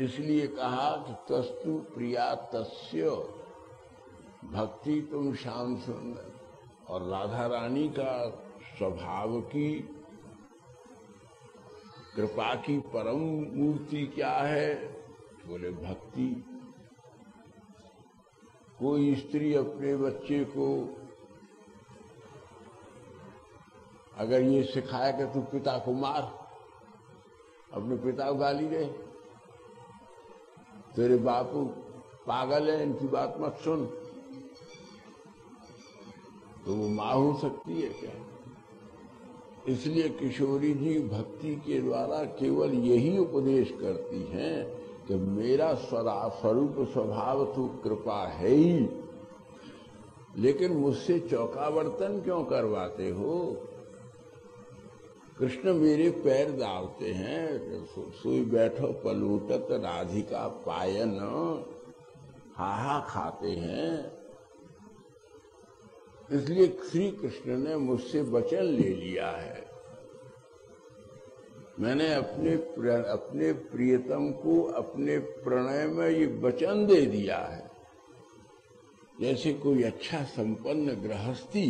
इसलिए कहा कि तस्तु प्रिया तस्य भक्ति तुम श्याम सुंदर। और राधा रानी का स्वभाव की कृपा की परम मूर्ति क्या है? बोले भक्ति। कोई स्त्री अपने बच्चे को अगर ये सिखाए कि तू पिता को मार, अपने पिता को गाली दे, तेरे बापू पागल है, इनकी बात मत सुन, तो वो मां हो सकती है क्या? इसलिए किशोरी जी भक्ति के द्वारा केवल यही उपदेश करती हैं कि मेरा स्वरूप स्वभाव तो कृपा है ही, लेकिन मुझसे चौका बर्तन क्यों करवाते हो? कृष्ण मेरे पैर दावते हैं, सोई बैठो पलूटत राधिका पायन, हाहा खाते हैं। इसलिए श्री कृष्ण ने मुझसे वचन ले लिया है। मैंने अपने प्रियतम को अपने प्रणय में ये वचन दे दिया है। जैसे कोई अच्छा संपन्न गृहस्थी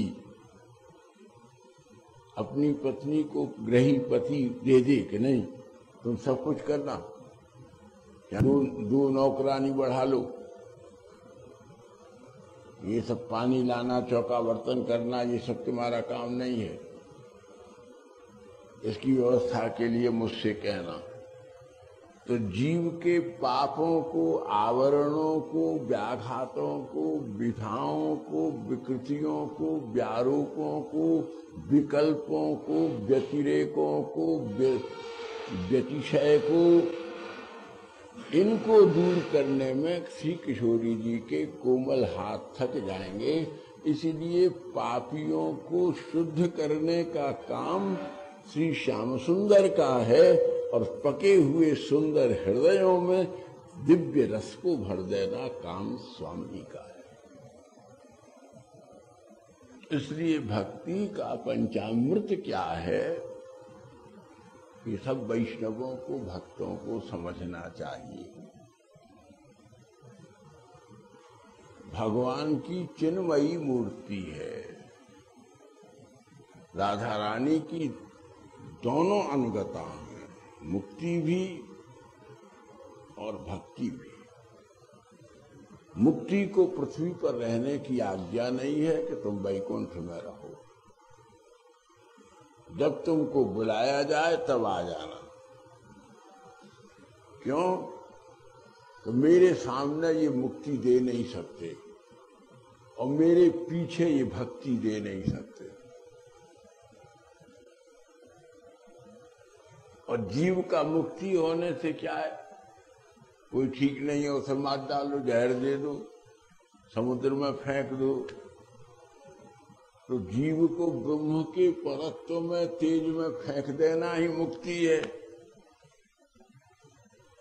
अपनी पत्नी को गृही पति दे दे कि नहीं तुम सब कुछ करना, या दो नौकरानी बढ़ा लो, ये सब पानी लाना, चौका बर्तन करना, ये सब तुम्हारा काम नहीं है, इसकी व्यवस्था के लिए मुझसे कहना। तो जीव के पापों को, आवरणों को, व्याघातों को, विधाओं को, विकृतियों को, व्यारोपों को, विकल्पों को, व्यतिरेकों को, व्यतिशय को, इनको दूर करने में श्री किशोरी जी के कोमल हाथ थक जाएंगे। इसलिए पापियों को शुद्ध करने का काम श्री श्याम सुंदर का है, और पके हुए सुंदर हृदयों में दिव्य रस को भर देना काम स्वामी का है। इसलिए भक्ति का पंचामृत क्या है, ये सब वैष्णवों को, भक्तों को समझना चाहिए। भगवान की चिन्मयी मूर्ति है। राधा रानी की दोनों अनुगता हैं, मुक्ति भी और भक्ति भी। मुक्ति को पृथ्वी पर रहने की आज्ञा नहीं है कि तुम वैकुंठ में रहो। जब तुमको बुलाया जाए तब आ जाना। क्यों? तो मेरे सामने ये मुक्ति दे नहीं सकते और मेरे पीछे ये भक्ति दे नहीं सकते। और जीव का मुक्ति होने से क्या है, कोई ठीक नहीं है उसे मार डालो, जहर दे दो, समुद्र में फेंक दो। तो जीव को ब्रह्म के परत्व में, तेज में फेंक देना ही मुक्ति है।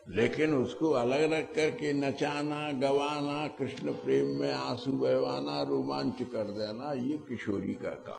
लेकिन उसको अलग रख करके नचाना, गवाना, कृष्ण प्रेम में आंसू बहवाना, रोमांच कर देना, ये किशोरी का काम।